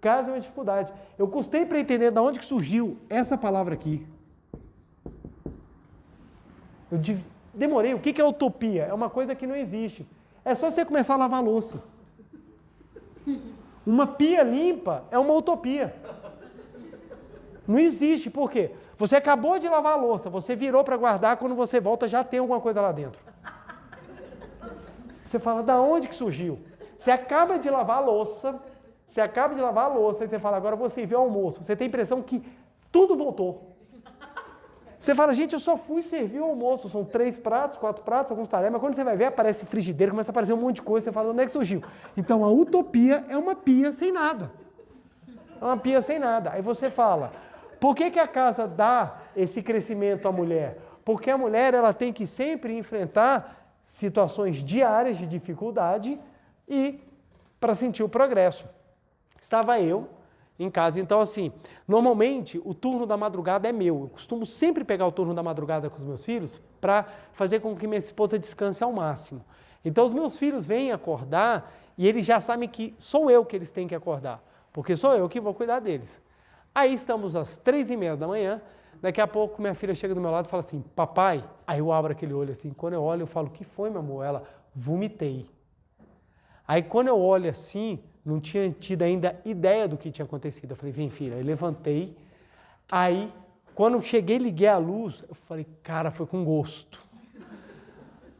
Casa é uma dificuldade. Eu custei para entender de onde que surgiu essa palavra aqui. Eu demorei. O que é utopia? É uma coisa que não existe. É só você começar a lavar a louça. Uma pia limpa é uma utopia. Não existe. Por quê? Você acabou de lavar a louça, você virou para guardar, quando você volta já tem alguma coisa lá dentro. Você fala, da onde que surgiu? Você acaba de lavar a louça, e você fala, agora você vê o almoço. Você tem a impressão que tudo voltou. Você fala, gente, eu só fui servir o almoço. São 3 pratos, 4 pratos, alguns talheres, mas quando você vai ver, aparece frigideira, começa a aparecer um monte de coisa, você fala, onde é que surgiu? Então, a utopia é uma pia sem nada. É uma pia sem nada. Aí você fala, por que a casa dá esse crescimento à mulher? Porque a mulher ela tem que sempre enfrentar situações diárias de dificuldade e para sentir o progresso. Estava eu em casa, então assim, normalmente o turno da madrugada é meu. Eu costumo sempre pegar o turno da madrugada com os meus filhos para fazer com que minha esposa descanse ao máximo. Então os meus filhos vêm acordar e eles já sabem que sou eu que eles têm que acordar, porque sou eu que vou cuidar deles. Aí estamos às 3h30 da manhã, daqui a pouco minha filha chega do meu lado e fala assim, papai, aí eu abro aquele olho assim, quando eu olho eu falo, o que foi, meu amor? Ela, vomitei. Aí quando eu olho assim, não tinha tido ainda ideia do que tinha acontecido. Eu falei, vem filha, eu levantei, aí Quando eu cheguei, liguei a luz, eu falei, cara, foi com gosto.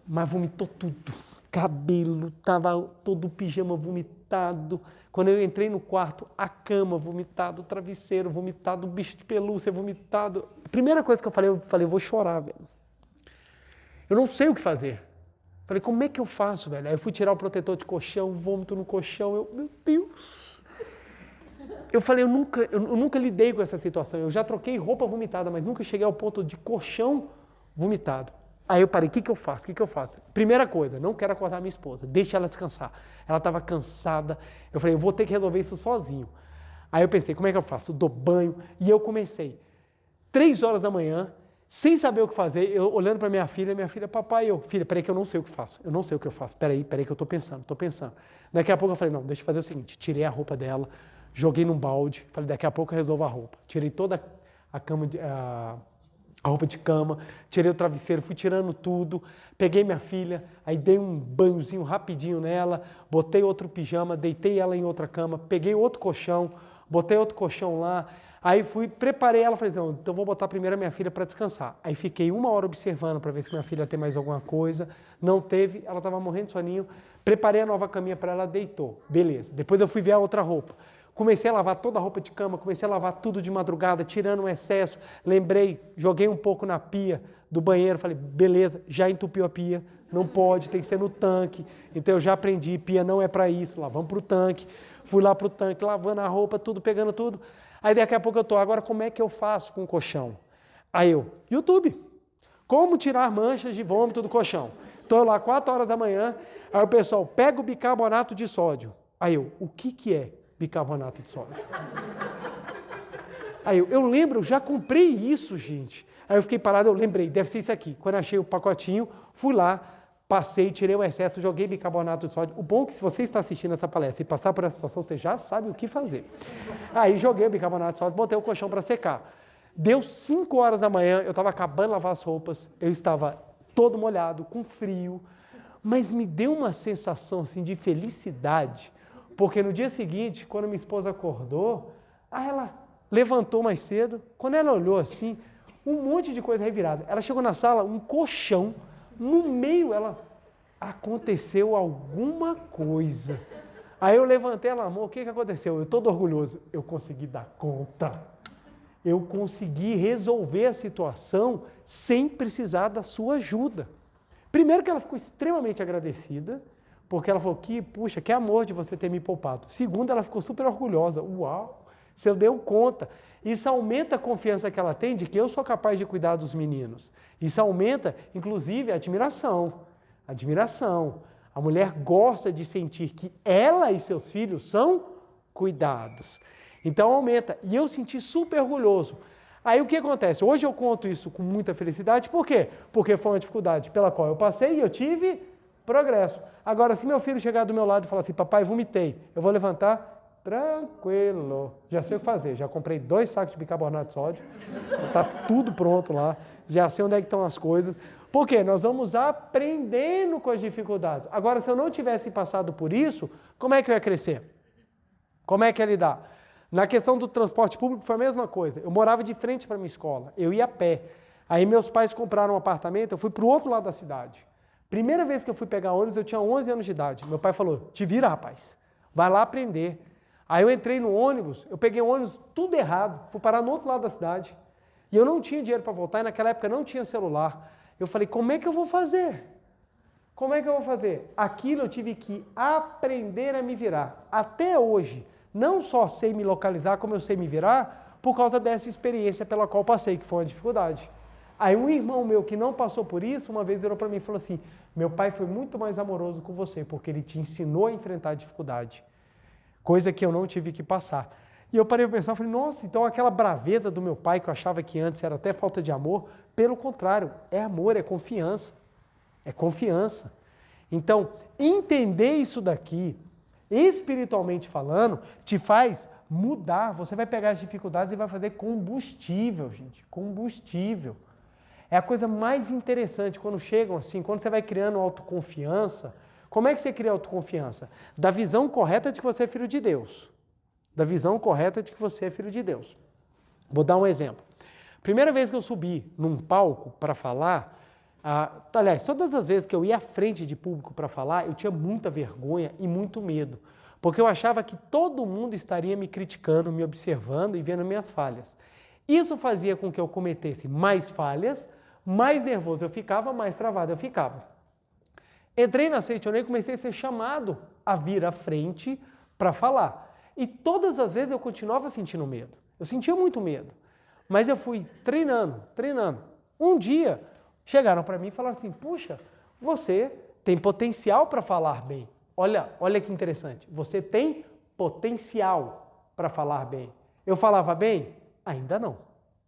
Mas vomitou tudo. Cabelo, tava todo o pijama vomitado. Quando eu entrei no quarto, a cama vomitado, o travesseiro vomitado, o bicho de pelúcia vomitado. A primeira coisa que eu falei, eu vou chorar, velho. Eu não sei o que fazer. Falei, como é que eu faço, velho? Aí eu fui tirar o protetor de colchão, vômito no colchão, meu Deus. Eu falei, eu nunca lidei com essa situação. Eu já troquei roupa vomitada, mas nunca cheguei ao ponto de colchão vomitado. Aí eu parei, o que eu faço? O que eu faço? Primeira coisa, não quero acordar minha esposa, deixa ela descansar. Ela estava cansada, eu falei, eu vou ter que resolver isso sozinho. Aí eu pensei, como é que eu faço? Eu dou banho, e eu comecei. 3 horas da manhã, sem saber o que fazer, eu olhando para minha filha, papai, filha, peraí que eu não sei o que faço, eu não sei o que eu faço, peraí que eu estou pensando. Daqui a pouco eu falei, não, deixa eu fazer o seguinte, tirei a roupa dela, joguei num balde, falei, daqui a pouco eu resolvo a roupa. Tirei toda a cama, a roupa de cama, tirei o travesseiro, fui tirando tudo, peguei minha filha, aí dei um banhozinho rapidinho nela, botei outro pijama, deitei ela em outra cama, peguei outro colchão, botei outro colchão lá, aí preparei ela, falei, não, então vou botar primeiro a minha filha para descansar. Aí fiquei 1 hora observando para ver se minha filha tem mais alguma coisa, não teve, ela estava morrendo de soninho, preparei a nova caminha para ela, deitou, beleza. Depois eu fui ver a outra roupa. Comecei a lavar toda a roupa de cama, comecei a lavar tudo de madrugada, tirando o excesso. Lembrei, joguei um pouco na pia do banheiro, falei, beleza, já entupiu a pia, não pode, tem que ser no tanque. Então eu já aprendi, pia não é para isso, lá vamos para o tanque. Fui lá para o tanque, lavando a roupa, tudo, pegando tudo. Aí daqui a pouco agora como é que eu faço com o colchão? Aí YouTube, como tirar manchas de vômito do colchão? Estou lá 4 horas da manhã, aí o pessoal pega o bicarbonato de sódio. Aí o que é? Bicarbonato de sódio. Aí eu lembro, eu já comprei isso, gente. Aí eu fiquei parado, eu lembrei, deve ser isso aqui. Quando eu achei o pacotinho, fui lá, passei, tirei o excesso, joguei bicarbonato de sódio. O bom é que se você está assistindo essa palestra e passar por essa situação, você já sabe o que fazer. Aí joguei o bicarbonato de sódio, botei o colchão para secar. Deu 5 horas da manhã, eu estava acabando de lavar as roupas, eu estava todo molhado, com frio, mas me deu uma sensação assim, de felicidade. Porque no dia seguinte, quando minha esposa acordou, ela levantou mais cedo, quando ela olhou assim, um monte de coisa revirada. Ela chegou na sala, um colchão, no meio aconteceu alguma coisa. Aí eu levantei ela, amor, o que aconteceu? Eu todo orgulhoso, eu consegui dar conta. Eu consegui resolver a situação sem precisar da sua ajuda. Primeiro que ela ficou extremamente agradecida, porque ela falou puxa, que amor de você ter me poupado. Segundo, ela ficou super orgulhosa. Uau, você deu conta. Isso aumenta a confiança que ela tem de que eu sou capaz de cuidar dos meninos. Isso aumenta, inclusive, a admiração. Admiração. A mulher gosta de sentir que ela e seus filhos são cuidados. Então aumenta. E eu senti super orgulhoso. Aí o que acontece? Hoje eu conto isso com muita felicidade. Por quê? Porque foi uma dificuldade pela qual eu passei e eu tive progresso. Agora, se meu filho chegar do meu lado e falar assim, papai, vomitei, eu vou levantar, tranquilo, já sei o que fazer, já comprei 2 sacos de bicarbonato de sódio, está tudo pronto lá, já sei onde é que estão as coisas. Por quê? Nós vamos aprendendo com as dificuldades. Agora, se eu não tivesse passado por isso, como é que eu ia crescer? Como é que ia lidar? Na questão do transporte público foi a mesma coisa. Eu morava de frente para a minha escola, eu ia a pé. Aí meus pais compraram um apartamento, eu fui para o outro lado da cidade. Primeira vez que eu fui pegar ônibus, eu tinha 11 anos de idade. Meu pai falou, te vira, rapaz, vai lá aprender. Aí eu entrei no ônibus, eu peguei o ônibus tudo errado, fui parar no outro lado da cidade. E eu não tinha dinheiro para voltar, e naquela época não tinha celular. Eu falei, como é que eu vou fazer? Como é que eu vou fazer? Aquilo eu tive que aprender a me virar. Até hoje, não só sei me localizar, como eu sei me virar, por causa dessa experiência pela qual passei, que foi uma dificuldade. Aí um irmão meu que não passou por isso, uma vez virou para mim e falou assim, meu pai foi muito mais amoroso com você, porque ele te ensinou a enfrentar a dificuldade, coisa que eu não tive que passar. E eu parei para pensar, falei, nossa, então aquela braveza do meu pai, que eu achava que antes era até falta de amor, pelo contrário, é amor, é confiança. É confiança. Então, entender isso daqui, espiritualmente falando, te faz mudar. Você vai pegar as dificuldades e vai fazer combustível, gente, combustível. É a coisa mais interessante quando chegam assim, quando você vai criando autoconfiança. Como é que você cria autoconfiança? Da visão correta de que você é filho de Deus. Da visão correta de que você é filho de Deus. Vou dar um exemplo. Primeira vez que eu subi num palco para falar, aliás, todas as vezes que eu ia à frente de público para falar, eu tinha muita vergonha e muito medo, porque eu achava que todo mundo estaria me criticando, me observando e vendo minhas falhas. Isso fazia com que eu cometesse mais falhas, mais nervoso eu ficava, mais travado eu ficava. Entrei na Seitonei e comecei a ser chamado a vir à frente para falar. E todas as vezes eu continuava sentindo medo. Eu sentia muito medo. Mas eu fui treinando. Um dia, chegaram para mim e falaram assim, puxa, você tem potencial para falar bem. Olha que interessante. Você tem potencial para falar bem. Eu falava bem? Ainda não.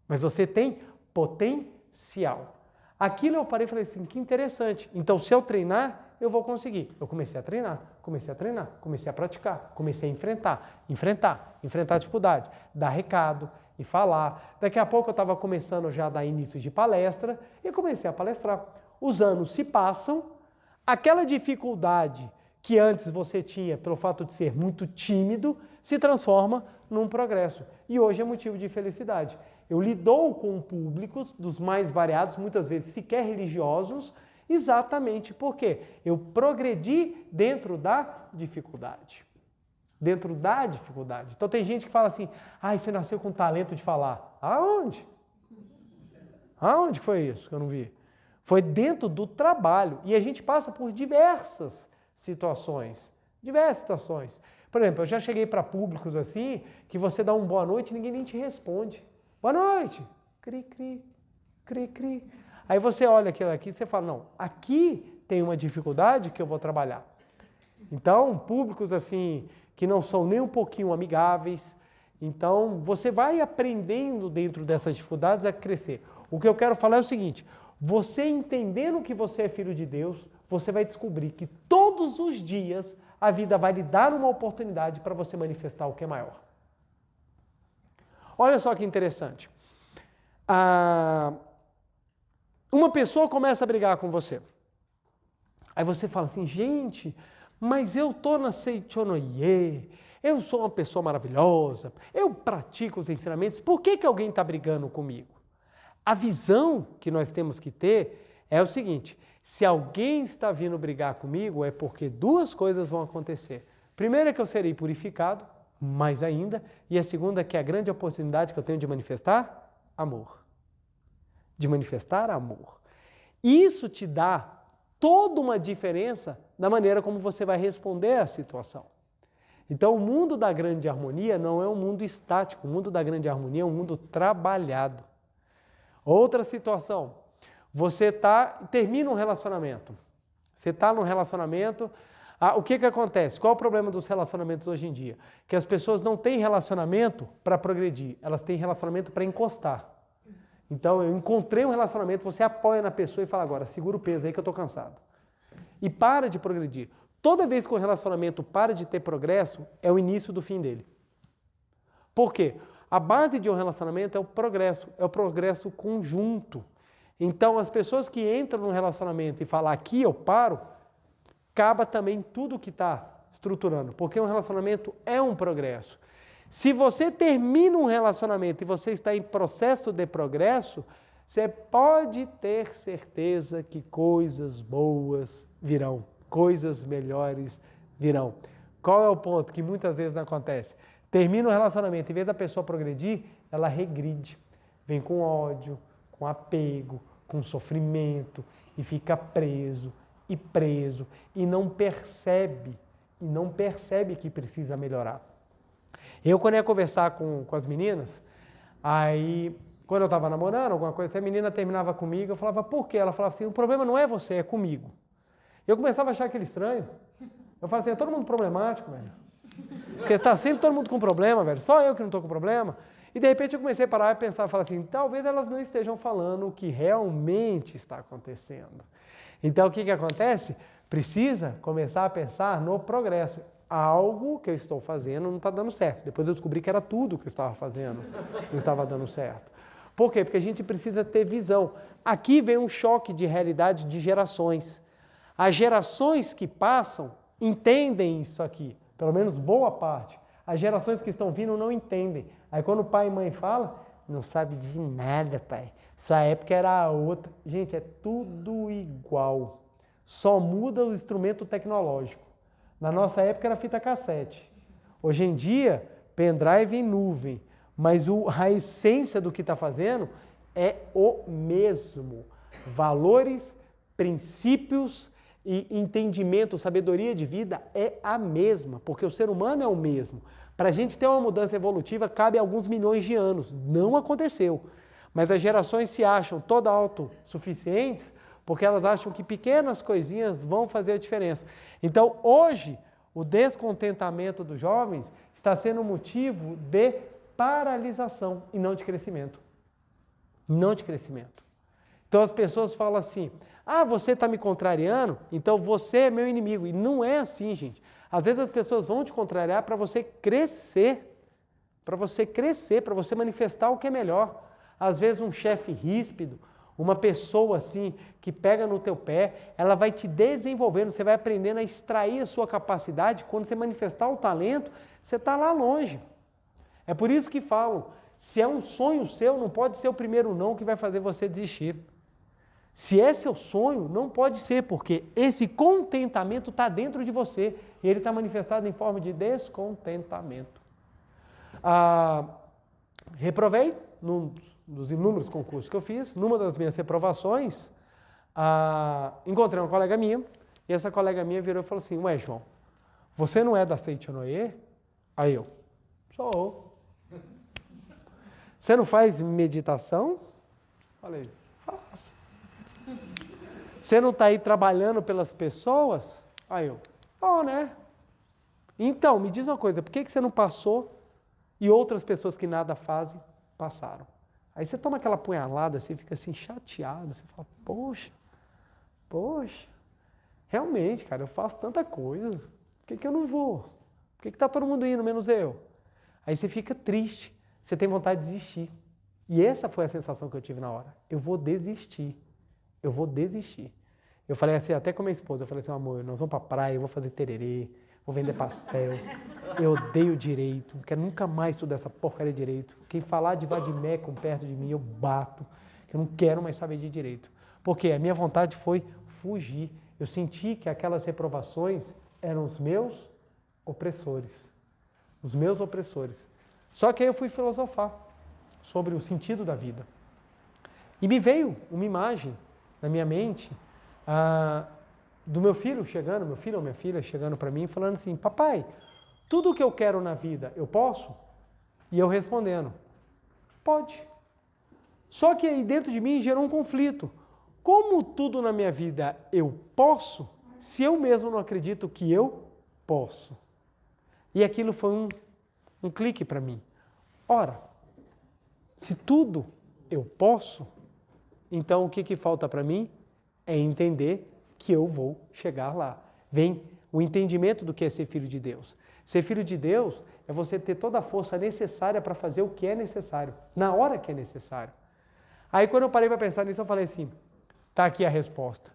Mas você tem potencial. Aquilo eu parei e falei assim, que interessante. Então, se eu treinar, eu vou conseguir. Eu comecei a treinar, comecei a praticar, comecei a enfrentar a dificuldade, dar recado e falar. Daqui a pouco eu estava começando já a dar início de palestra e comecei a palestrar. Os anos se passam, aquela dificuldade que antes você tinha pelo fato de ser muito tímido, se transforma num progresso. E hoje é motivo de felicidade. Eu lido com públicos dos mais variados, muitas vezes sequer religiosos, exatamente porque eu progredi dentro da dificuldade. Então tem gente que fala assim, você nasceu com talento de falar. Aonde? Aonde que foi isso que eu não vi? Foi dentro do trabalho. E a gente passa por diversas situações. Por exemplo, eu já cheguei para públicos assim, que você dá um boa noite e ninguém nem te responde. Boa noite. Cri, cri, cri, cri. Aí você olha aquilo aqui e você fala, não, aqui tem uma dificuldade que eu vou trabalhar. Então, públicos assim, que não são nem um pouquinho amigáveis, então você vai aprendendo dentro dessas dificuldades a crescer. O que eu quero falar é o seguinte, você entendendo que você é filho de Deus, você vai descobrir que todos os dias a vida vai lhe dar uma oportunidade para você manifestar o que é maior. Olha só que interessante. Uma pessoa começa a brigar com você. Aí você fala assim, gente, mas eu estou na Seichonoye, eu sou uma pessoa maravilhosa, eu pratico os ensinamentos, por que alguém está brigando comigo? A visão que nós temos que ter é o seguinte, se alguém está vindo brigar comigo é porque duas coisas vão acontecer. Primeiro é que eu serei purificado, mais ainda, e a segunda é que a grande oportunidade que eu tenho de manifestar amor. Isso te dá toda uma diferença na maneira como você vai responder à situação. Então, o mundo da grande harmonia não é um mundo estático, o mundo da grande harmonia é um mundo trabalhado. Outra situação, você termina um relacionamento. Você está num relacionamento, o que acontece? Qual é o problema dos relacionamentos hoje em dia? Que as pessoas não têm relacionamento para progredir, elas têm relacionamento para encostar. Então, eu encontrei um relacionamento, você apoia na pessoa e fala agora, segura o peso aí que eu estou cansado. E para de progredir. Toda vez que o relacionamento para de ter progresso, é o início do fim dele. Por quê? A base de um relacionamento é o progresso conjunto. Então, as pessoas que entram num relacionamento e falam aqui eu paro, acaba também tudo que está estruturando, porque um relacionamento é um progresso. Se você termina um relacionamento e você está em processo de progresso, você pode ter certeza que coisas boas virão, coisas melhores virão. Qual é o ponto que muitas vezes não acontece? Termina o relacionamento, em vez da pessoa progredir, ela regride. Vem com ódio, com apego, com sofrimento e fica preso e não percebe que precisa melhorar. Eu, quando ia conversar com as meninas, aí, quando eu estava namorando, alguma coisa, se a menina terminava comigo, eu falava, por quê? Ela falava assim, o problema não é você, é comigo. Eu começava a achar aquilo estranho. Eu falava assim, é todo mundo problemático, velho. Porque está sempre todo mundo com problema, velho. Só eu que não estou com problema. E, de repente, eu comecei a parar e pensar, falar assim, talvez elas não estejam falando o que realmente está acontecendo. Então, o que acontece? Precisa começar a pensar no progresso. Algo que eu estou fazendo não está dando certo. Depois eu descobri que era tudo que eu estava fazendo que não estava dando certo. Por quê? Porque a gente precisa ter visão. Aqui vem um choque de realidade de gerações. As gerações que passam entendem isso aqui, pelo menos boa parte. As gerações que estão vindo não entendem. Aí quando o pai e mãe falam, Não sabe de nada, pai. Sua época era a outra. Gente, é tudo igual. Só muda o instrumento tecnológico. Na nossa época era fita cassete. Hoje em dia, pendrive em nuvem. Mas a essência do que está fazendo é o mesmo. Valores, princípios e entendimento, sabedoria de vida é a mesma, porque o ser humano é o mesmo. Para a gente ter uma mudança evolutiva, cabe alguns milhões de anos. Não aconteceu. Mas as gerações se acham toda autossuficientes porque elas acham que pequenas coisinhas vão fazer a diferença. Então, hoje, o descontentamento dos jovens está sendo motivo de paralisação e não de crescimento. Não de crescimento. Então, as pessoas falam assim, você está me contrariando, então você é meu inimigo. E não é assim, gente. Às vezes as pessoas vão te contrariar para você crescer, para você manifestar o que é melhor. Às vezes um chefe ríspido, uma pessoa assim que pega no teu pé, ela vai te desenvolvendo, você vai aprendendo a extrair a sua capacidade. Quando você manifestar o talento, você está lá longe. É por isso que falam, se é um sonho seu, não pode ser o primeiro não que vai fazer você desistir. Se é seu sonho, não pode ser, porque esse contentamento está dentro de você e ele está manifestado em forma de descontentamento. Reprovei nos inúmeros concursos que eu fiz. Numa das minhas reprovações, encontrei uma colega minha e essa colega minha virou e falou assim, ué, João, você não é da Seitonoye? Aí eu, sou. Você não faz meditação? Falei, faço. Você não está aí trabalhando pelas pessoas? Aí eu, né? Então, me diz uma coisa, por que você não passou e outras pessoas que nada fazem, passaram? Aí você toma aquela punhalada, assim, fica assim chateado, você fala, poxa, realmente, cara, eu faço tanta coisa, por que eu não vou? Por que está todo mundo indo, menos eu? Aí você fica triste, você tem vontade de desistir. E essa foi a sensação que eu tive na hora, eu vou desistir. Eu falei assim, até com minha esposa, eu falei assim, amor, nós vamos pra praia, eu vou fazer tererê, vou vender pastel, eu odeio direito, não quero nunca mais estudar essa porcaria de direito. Quem falar de vadimécum perto de mim, eu bato, que eu não quero mais saber de direito. Porque a minha vontade foi fugir. Eu senti que aquelas reprovações eram os meus opressores. Só que aí eu fui filosofar sobre o sentido da vida. E me veio uma imagem na minha mente do meu filho ou minha filha chegando para mim falando assim, papai, tudo o que eu quero na vida eu posso? E eu respondendo, pode. Só que aí dentro de mim gerou um conflito. Como tudo na minha vida eu posso, se eu mesmo não acredito que eu posso? E aquilo foi um clique para mim. Ora, se tudo eu posso, então o que falta para mim é entender que eu vou chegar lá. Vem o entendimento do que é ser filho de Deus. Ser filho de Deus é você ter toda a força necessária para fazer o que é necessário, na hora que é necessário. Aí quando eu parei para pensar nisso, eu falei assim, tá aqui a resposta.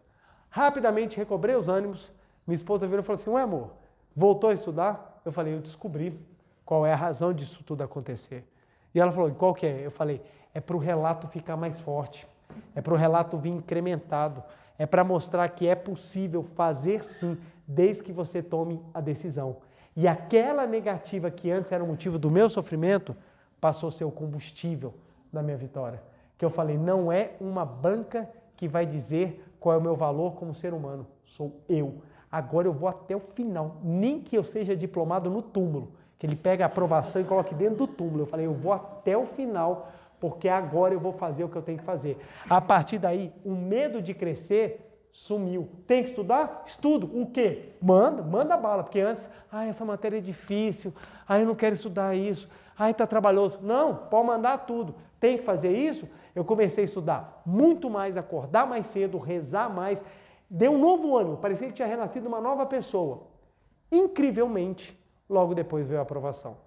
Rapidamente recobrei os ânimos, minha esposa virou e falou assim, ué amor, voltou a estudar? Eu falei, eu descobri qual é a razão disso tudo acontecer. E ela falou, qual que é? Eu falei, é para o relato ficar mais forte, é para o relato vir incrementado, é para mostrar que é possível fazer sim, desde que você tome a decisão. E aquela negativa que antes era o motivo do meu sofrimento, passou a ser o combustível da minha vitória. Que eu falei, não é uma banca que vai dizer qual é o meu valor como ser humano, sou eu. Agora eu vou até o final, nem que eu seja diplomado no túmulo, que ele pega a aprovação e coloque dentro do túmulo. Eu falei, eu vou até o final, porque agora eu vou fazer o que eu tenho que fazer. A partir daí, o medo de crescer sumiu. Tem que estudar? Estudo. O quê? Manda bala, porque antes, essa matéria é difícil, eu não quero estudar isso, tá trabalhoso. Não, pode mandar tudo. Tem que fazer isso? Eu comecei a estudar muito mais, acordar mais cedo, rezar mais. Deu um novo ano, parecia que tinha renascido uma nova pessoa. Incrivelmente, logo depois veio a aprovação.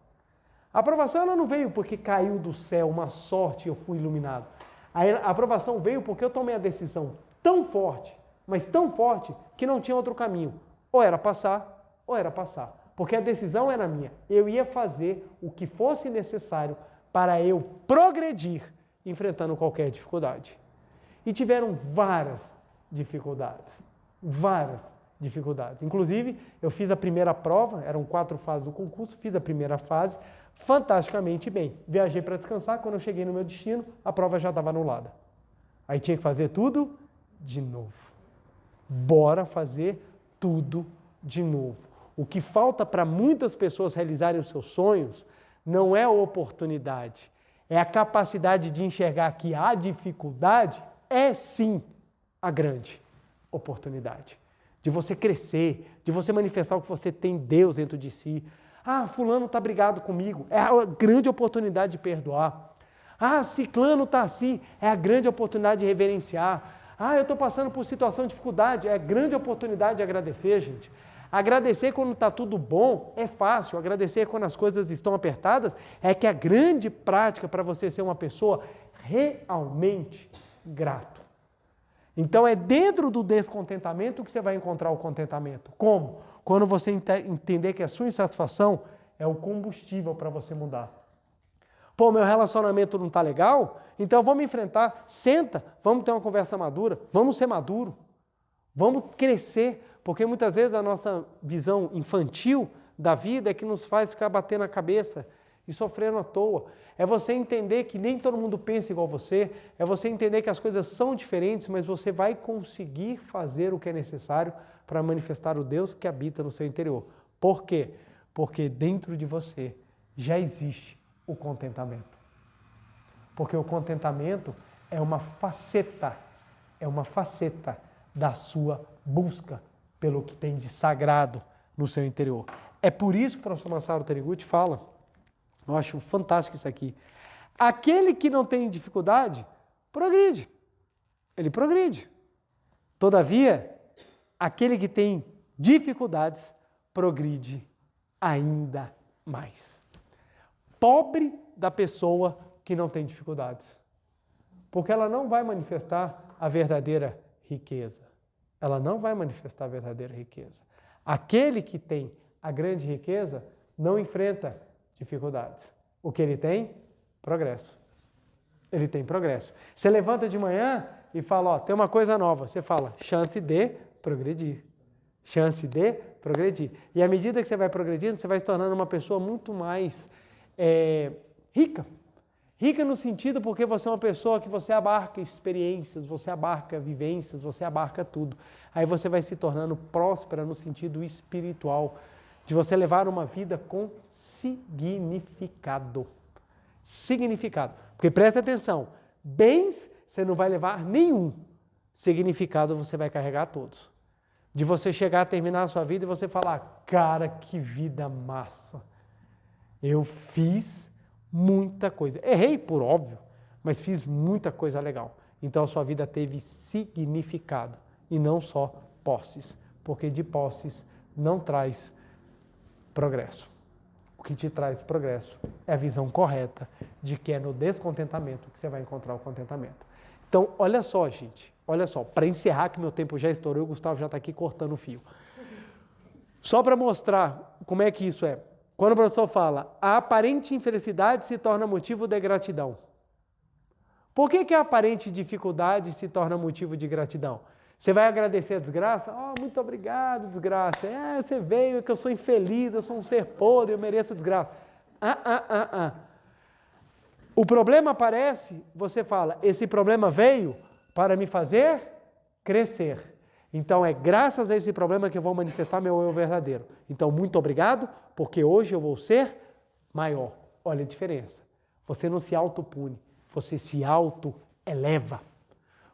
A aprovação ela não veio porque caiu do céu uma sorte e eu fui iluminado. A aprovação veio porque eu tomei a decisão tão forte, mas tão forte, que não tinha outro caminho. Ou era passar, porque a decisão era minha. Eu ia fazer o que fosse necessário para eu progredir enfrentando qualquer dificuldade. E tiveram várias dificuldades. Inclusive, eu fiz a primeira prova, eram 4 fases do concurso, fiz a primeira fase fantasticamente bem. Viajei para descansar, quando eu cheguei no meu destino, a prova já estava anulada. Aí tinha que fazer tudo de novo. Bora fazer tudo de novo. O que falta para muitas pessoas realizarem os seus sonhos não é a oportunidade, é a capacidade de enxergar que a dificuldade é sim a grande oportunidade. De você crescer, de você manifestar o que você tem Deus dentro de si. Ah, fulano está brigado comigo, é a grande oportunidade de perdoar. Ah, ciclano está assim, é a grande oportunidade de reverenciar. Ah, eu estou passando por situação de dificuldade, é a grande oportunidade de agradecer, gente. Agradecer quando está tudo bom é fácil, agradecer quando as coisas estão apertadas é que a grande prática para você ser uma pessoa realmente grato. Então é dentro do descontentamento que você vai encontrar o contentamento. Como? Quando você entender que a sua insatisfação é o combustível para você mudar. Pô, meu relacionamento não está legal? Então vamos enfrentar, senta, vamos ter uma conversa madura, vamos ser maduro, vamos crescer, porque muitas vezes a nossa visão infantil da vida é que nos faz ficar batendo a cabeça e sofrendo à toa. É você entender que nem todo mundo pensa igual você, é você entender que as coisas são diferentes, mas você vai conseguir fazer o que é necessário para manifestar o Deus que habita no seu interior. Por quê? Porque dentro de você já existe o contentamento. Porque o contentamento é uma faceta da sua busca pelo que tem de sagrado no seu interior. É por isso que o professor Masaru Taniguchi fala, eu acho fantástico isso aqui, aquele que não tem dificuldade, progride. Ele progride. Todavia, aquele que tem dificuldades, progride ainda mais. Pobre da pessoa que não tem dificuldades, porque ela não vai manifestar a verdadeira riqueza. Ela não vai manifestar a verdadeira riqueza. Aquele que tem a grande riqueza não enfrenta dificuldades. O que ele tem? Progresso. Ele tem progresso. Você levanta de manhã e fala, ó, tem uma coisa nova. Você fala, chance de progredir. Chance de progredir. E à medida que você vai progredindo, você vai se tornando uma pessoa muito mais rica. Rica no sentido porque você é uma pessoa que você abarca experiências, você abarca vivências, você abarca tudo. Aí você vai se tornando próspera no sentido espiritual, de você levar uma vida com significado. Significado. Porque presta atenção, bens você não vai levar nenhum, significado você vai carregar todos. De você chegar a terminar a sua vida e você falar, cara, que vida massa. Eu fiz muita coisa. Errei, por óbvio, mas fiz muita coisa legal. Então a sua vida teve significado e não só posses, porque de posses não traz progresso. O que te traz progresso é a visão correta de que é no descontentamento que você vai encontrar o contentamento. Então, olha só, gente, olha só, para encerrar que meu tempo já estourou, o Gustavo já está aqui cortando o fio. Só para mostrar como é que isso é. Quando o professor fala, a aparente infelicidade se torna motivo de gratidão. Por que a aparente dificuldade se torna motivo de gratidão? Você vai agradecer a desgraça? Oh, muito obrigado, desgraça. Você veio, que eu sou infeliz, eu sou um ser podre, eu mereço desgraça. O problema aparece, você fala, esse problema veio para me fazer crescer. Então é graças a esse problema que eu vou manifestar meu eu verdadeiro. Então muito obrigado, porque hoje eu vou ser maior. Olha a diferença. Você não se autopune, você se autoeleva.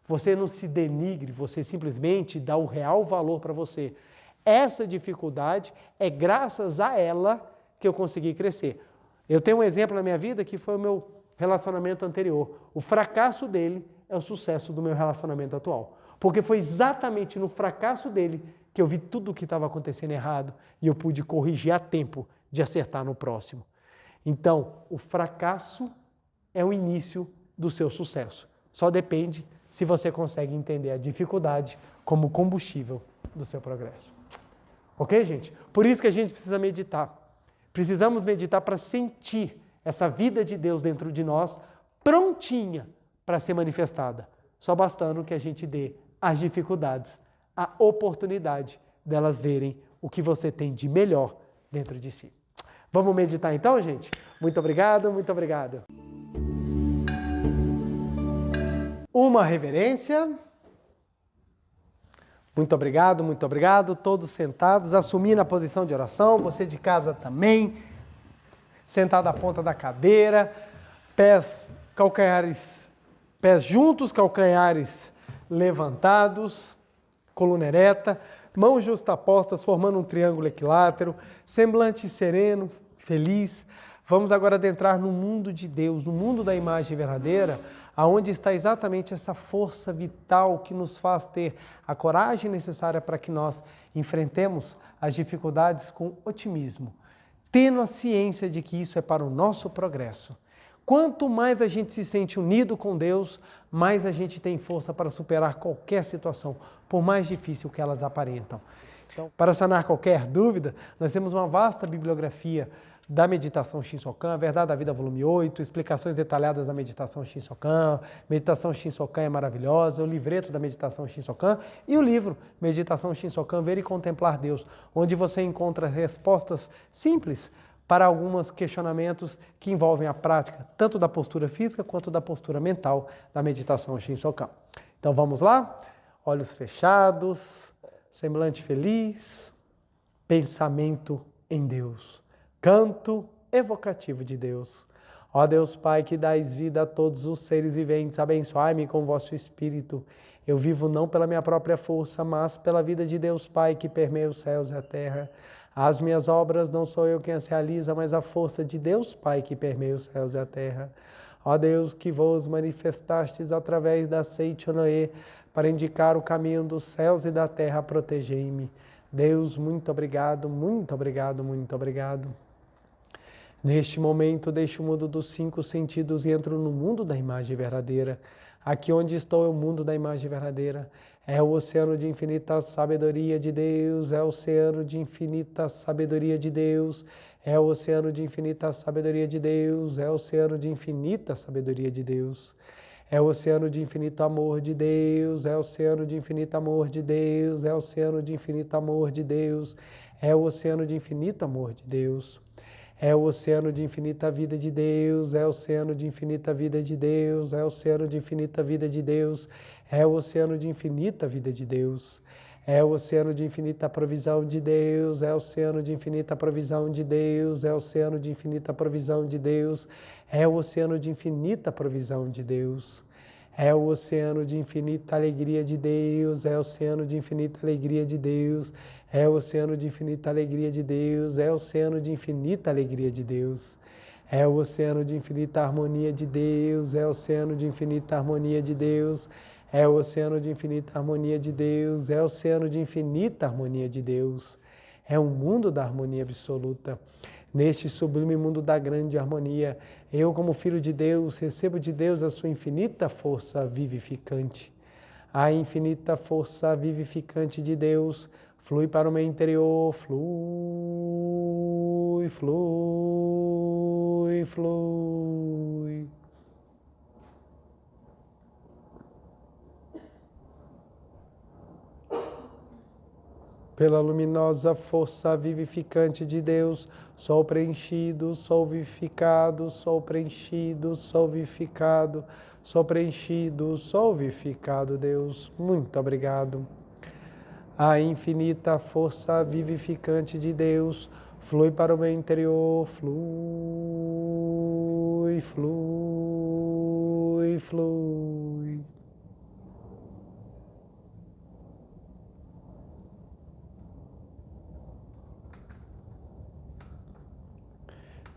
Você não se denigre, você simplesmente dá o real valor para você. Essa dificuldade é graças a ela que eu consegui crescer. Eu tenho um exemplo na minha vida que foi o meu relacionamento anterior. O fracasso dele é o sucesso do meu relacionamento atual. Porque foi exatamente no fracasso dele que eu vi tudo o que estava acontecendo errado e eu pude corrigir a tempo de acertar no próximo. Então, o fracasso é o início do seu sucesso. Só depende se você consegue entender a dificuldade como combustível do seu progresso. Ok, gente? Por isso que a gente precisa meditar. Precisamos meditar para sentir essa vida de Deus dentro de nós, prontinha para ser manifestada. Só bastando que a gente dê às dificuldades a oportunidade delas verem o que você tem de melhor dentro de si. Vamos meditar então, gente? Muito obrigado, muito obrigado. Uma reverência. Muito obrigado. Todos sentados, assumindo a posição de oração. Você de casa também. Sentado à ponta da cadeira. Pés juntos, calcanhares levantados. Coluna ereta. Mãos justapostas, formando um triângulo equilátero. Semblante sereno, feliz. Vamos agora adentrar no mundo de Deus, no mundo da imagem verdadeira, aonde está exatamente essa força vital que nos faz ter a coragem necessária para que nós enfrentemos as dificuldades com otimismo, tendo a ciência de que isso é para o nosso progresso. Quanto mais a gente se sente unido com Deus, mais a gente tem força para superar qualquer situação, por mais difícil que elas aparentam. Então, para sanar qualquer dúvida, nós temos uma vasta bibliografia da Meditação Shinsokan, A Verdade da Vida, volume 8, explicações detalhadas da Meditação Shinsokan, Meditação Shinsokan é maravilhosa, o livreto da Meditação Shinsokan e o livro Meditação Shinsokan, Ver e Contemplar Deus, onde você encontra respostas simples para alguns questionamentos que envolvem a prática, tanto da postura física quanto da postura mental da Meditação Shinsokan. Então vamos lá? Olhos fechados, semblante feliz, pensamento em Deus. Canto evocativo de Deus. Ó Deus Pai, que dais vida a todos os seres viventes, abençoai-me com vosso Espírito. Eu vivo não pela minha própria força, mas pela vida de Deus Pai, que permeia os céus e a terra. As minhas obras não sou eu quem as realiza, mas a força de Deus Pai, que permeia os céus e a terra. Ó Deus, que vos manifestastes através da Seite Noé, para indicar o caminho dos céus e da terra, protegei-me. Deus, muito obrigado, muito obrigado, muito obrigado. Neste momento, deixo o mundo dos 5 sentidos e entro no mundo da imagem verdadeira. Aqui onde estou é o mundo da imagem verdadeira. É o oceano de infinita sabedoria de Deus, é o oceano de infinita sabedoria de Deus, é o oceano de infinita sabedoria de Deus, é o oceano de infinita sabedoria de Deus. É o oceano de infinito amor de Deus, é o oceano de infinito amor de Deus, é o oceano de infinito amor de Deus, é o oceano de infinito amor de Deus. É o oceano de infinita vida de Deus, é o oceano de infinita vida de Deus, é o oceano de infinita vida de Deus, é o oceano de infinita vida de Deus. É o oceano de infinita provisão de Deus, é o oceano de infinita provisão de Deus, é o oceano de infinita provisão de Deus, é o oceano de infinita provisão de Deus. É o oceano de infinita alegria de Deus, é o oceano de infinita alegria de Deus, é o oceano de infinita alegria de Deus, é o oceano de infinita alegria de Deus. É o oceano de infinita harmonia de Deus, é o oceano de infinita harmonia de Deus, é o oceano de infinita harmonia de Deus, é o oceano de infinita harmonia de Deus. É um mundo da harmonia absoluta. Neste sublime mundo da grande harmonia, eu, como filho de Deus, recebo de Deus a sua infinita força vivificante. A infinita força vivificante de Deus flui para o meu interior, flui, flui, flui. Pela luminosa força vivificante de Deus, sou preenchido, sou vivificado, sou preenchido, sou vivificado, sou preenchido, sou vivificado, Deus. Muito obrigado. A infinita força vivificante de Deus flui para o meu interior, flui, flui, flui.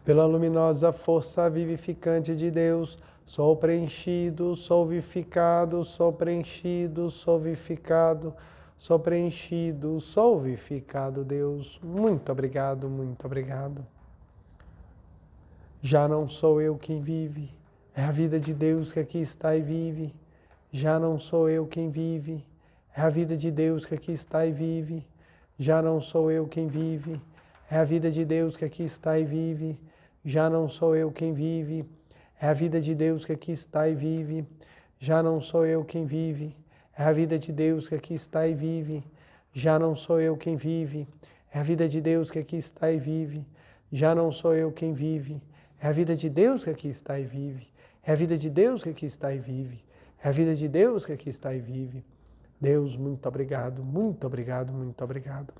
Pela luminosa força vivificante de Deus, sou preenchido, sou vivificado, sou preenchido, sou vivificado, sou preenchido, sou vivificado, Deus. Muito obrigado, muito obrigado. Já não sou eu quem vive, é a vida de Deus que aqui está e vive. Já não sou eu quem vive, é a vida de Deus que aqui está e vive. Já não sou eu quem vive, é a vida de Deus que aqui está e vive. Já não sou eu quem vive, é a vida de Deus que aqui está e vive. Já não sou eu quem vive, é a vida de Deus que aqui está e vive. Já não sou eu quem vive, é a vida de Deus que aqui está e vive. Já não sou eu quem vive, é a vida de Deus que aqui está e vive. É a vida de Deus que aqui está e vive. É a vida de Deus que aqui está e vive. Deus, muito obrigado, muito obrigado, muito obrigado.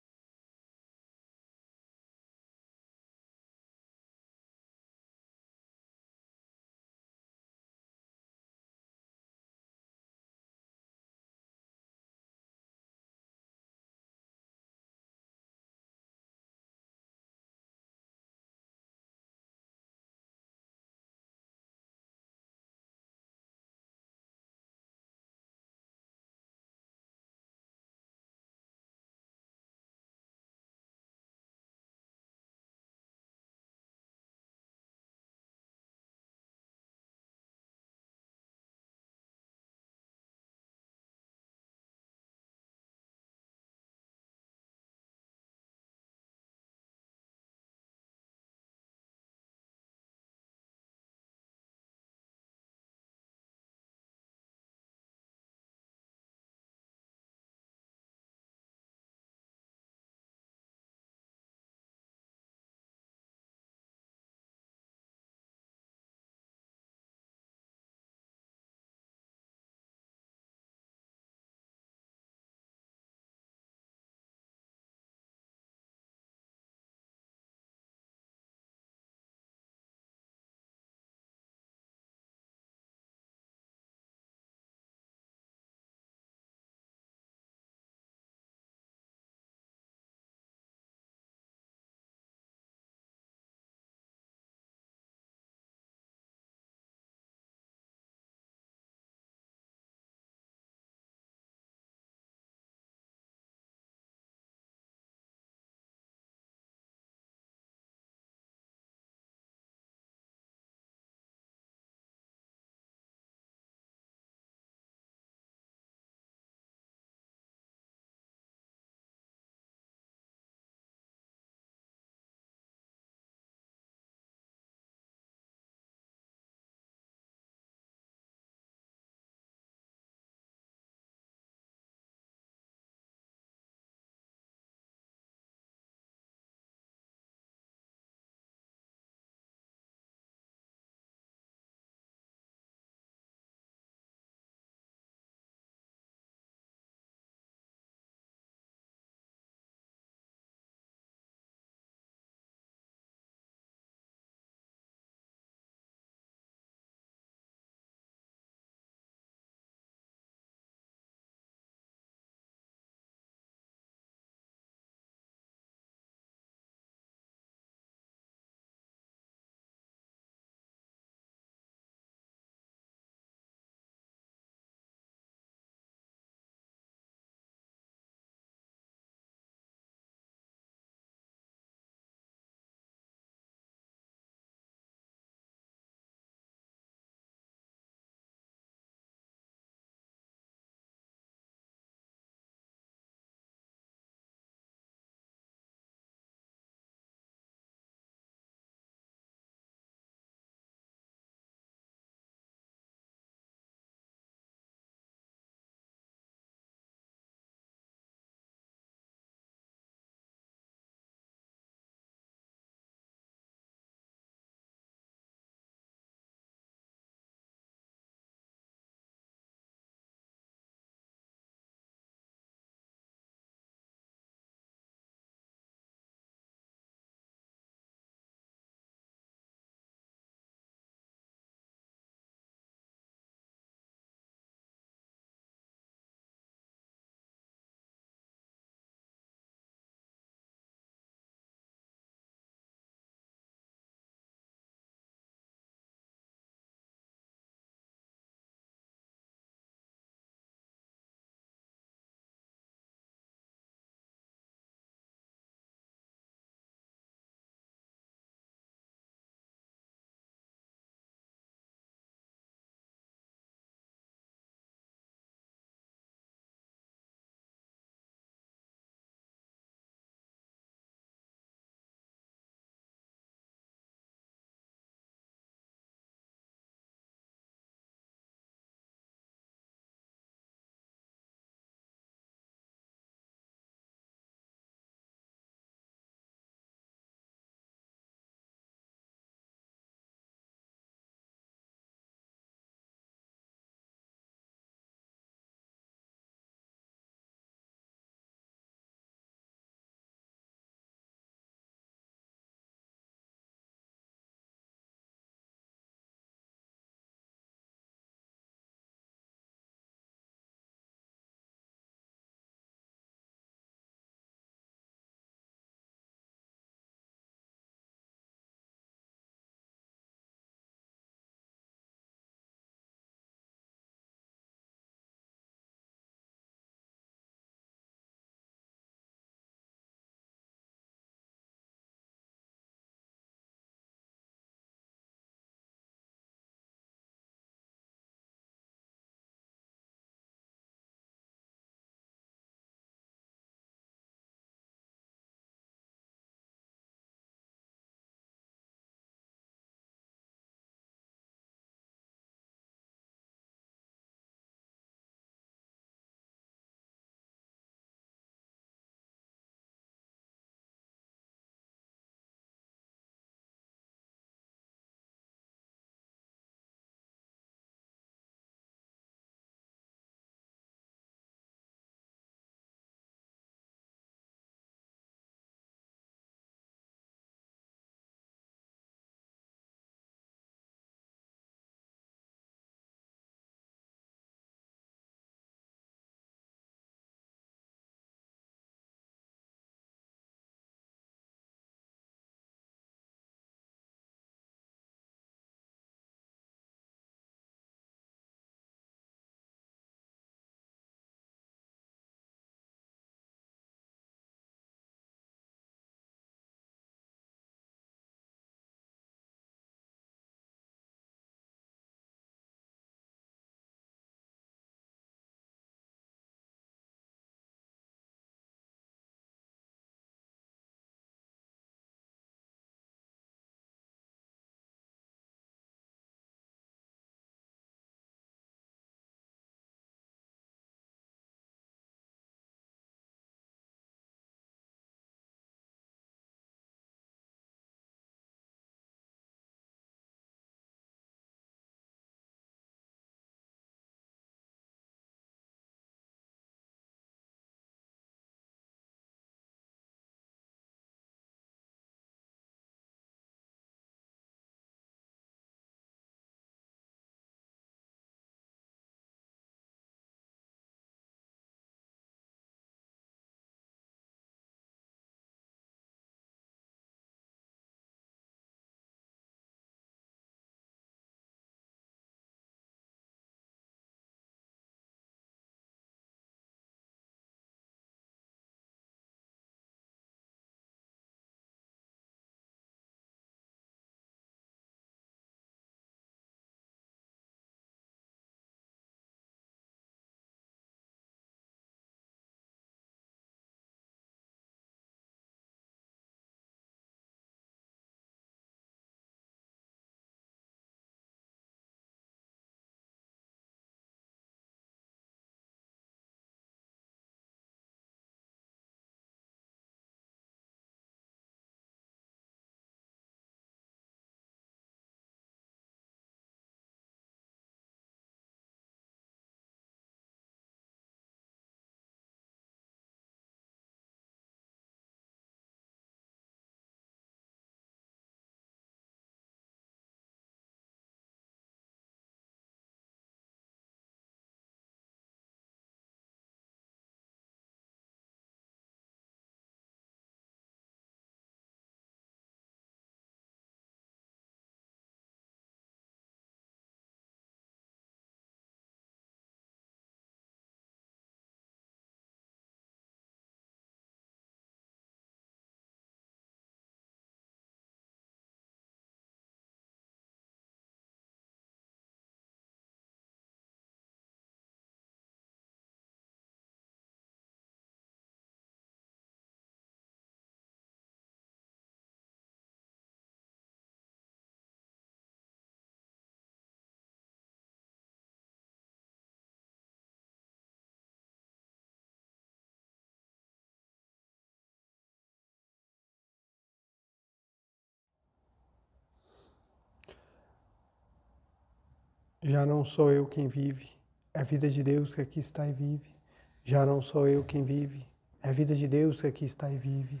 Já não sou eu quem vive, é a vida de Deus que aqui está e vive. Já não sou eu quem vive, é a vida de Deus que aqui está e vive.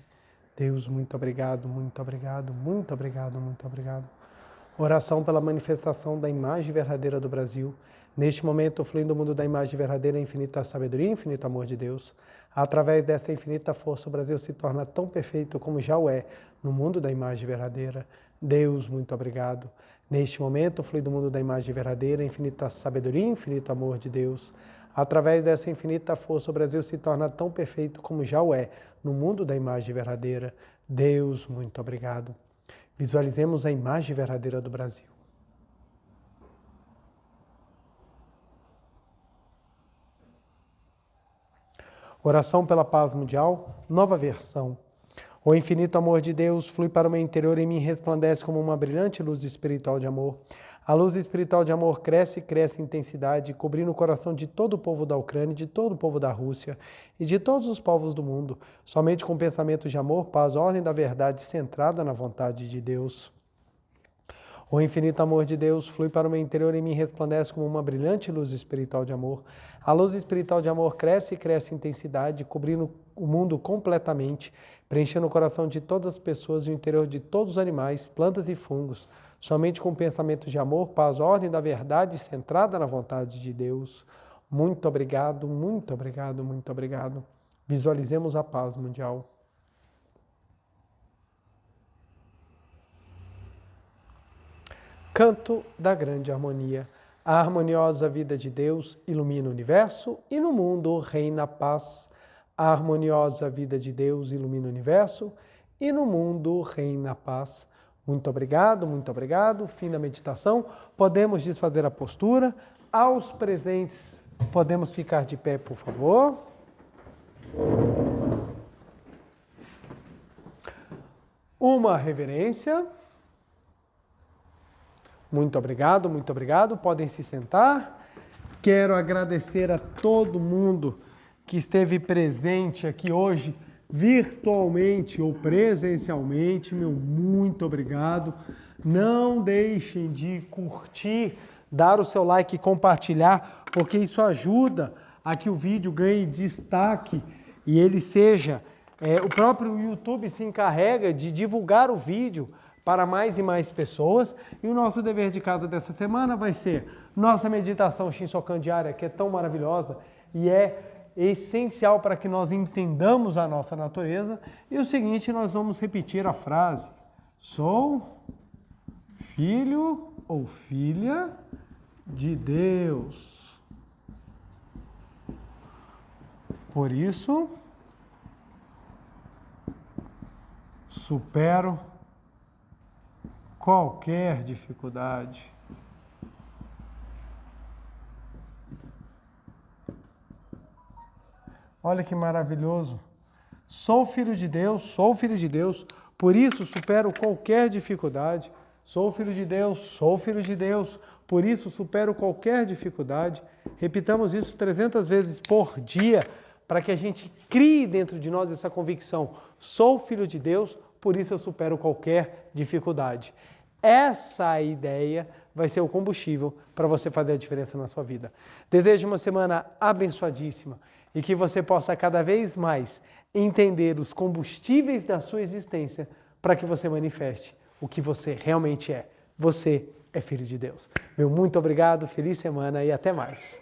Deus, muito obrigado, muito obrigado, muito obrigado, muito obrigado. Oração pela manifestação da imagem verdadeira do Brasil. Neste momento, fluindo o mundo da imagem verdadeira, infinita sabedoria e infinito amor de Deus. Através dessa infinita força, o Brasil se torna tão perfeito como já o é no mundo da imagem verdadeira. Deus, muito obrigado. Neste momento, fluindo o mundo da imagem verdadeira, infinita sabedoria e infinito amor de Deus. Através dessa infinita força, o Brasil se torna tão perfeito como já o é no mundo da imagem verdadeira. Deus, muito obrigado. Visualizemos a imagem verdadeira do Brasil. Oração pela paz mundial, nova versão. O infinito amor de Deus flui para o meu interior e me resplandece como uma brilhante luz espiritual de amor. A luz espiritual de amor cresce e cresce em intensidade, cobrindo o coração de todo o povo da Ucrânia, de todo o povo da Rússia e de todos os povos do mundo. Somente com pensamentos de amor, paz, ordem da verdade centrada na vontade de Deus. O infinito amor de Deus flui para o meu interior e me resplandece como uma brilhante luz espiritual de amor. A luz espiritual de amor cresce e cresce em intensidade, cobrindo o mundo completamente, preenchendo o coração de todas as pessoas e o interior de todos os animais, plantas e fungos. Somente com pensamentos de amor, paz, ordem da verdade centrada na vontade de Deus. Muito obrigado, muito obrigado, muito obrigado. Visualizemos a paz mundial. Canto da grande harmonia. A harmoniosa vida de Deus ilumina o universo e no mundo reina a paz. A harmoniosa vida de Deus ilumina o universo e no mundo reina a paz. Muito obrigado, muito obrigado. Fim da meditação. Podemos desfazer a postura. Aos presentes, podemos ficar de pé, por favor. Uma reverência. Muito obrigado, muito obrigado. Podem se sentar. Quero agradecer a todo mundo que esteve presente aqui hoje, virtualmente ou presencialmente. Meu muito obrigado. Não deixem de curtir, dar o seu like e compartilhar, porque isso ajuda a que o vídeo ganhe destaque e ele seja... o próprio YouTube se encarrega de divulgar o vídeo para mais e mais pessoas. E o nosso dever de casa dessa semana vai ser nossa meditação Shinsokan diária, que é tão maravilhosa e é essencial para que nós entendamos a nossa natureza. E o seguinte, nós vamos repetir a frase: sou filho ou filha de Deus. Por isso, supero qualquer dificuldade. Olha que maravilhoso. Sou filho de Deus, por isso supero qualquer dificuldade. Sou filho de Deus, por isso supero qualquer dificuldade. Repitamos isso 300 vezes por dia, para que a gente crie dentro de nós essa convicção. Sou filho de Deus, por isso eu supero qualquer dificuldade. Essa ideia vai ser o combustível para você fazer a diferença na sua vida. Desejo uma semana abençoadíssima e que você possa cada vez mais entender os combustíveis da sua existência para que você manifeste o que você realmente é. Você é filho de Deus. Meu muito obrigado, feliz semana e até mais.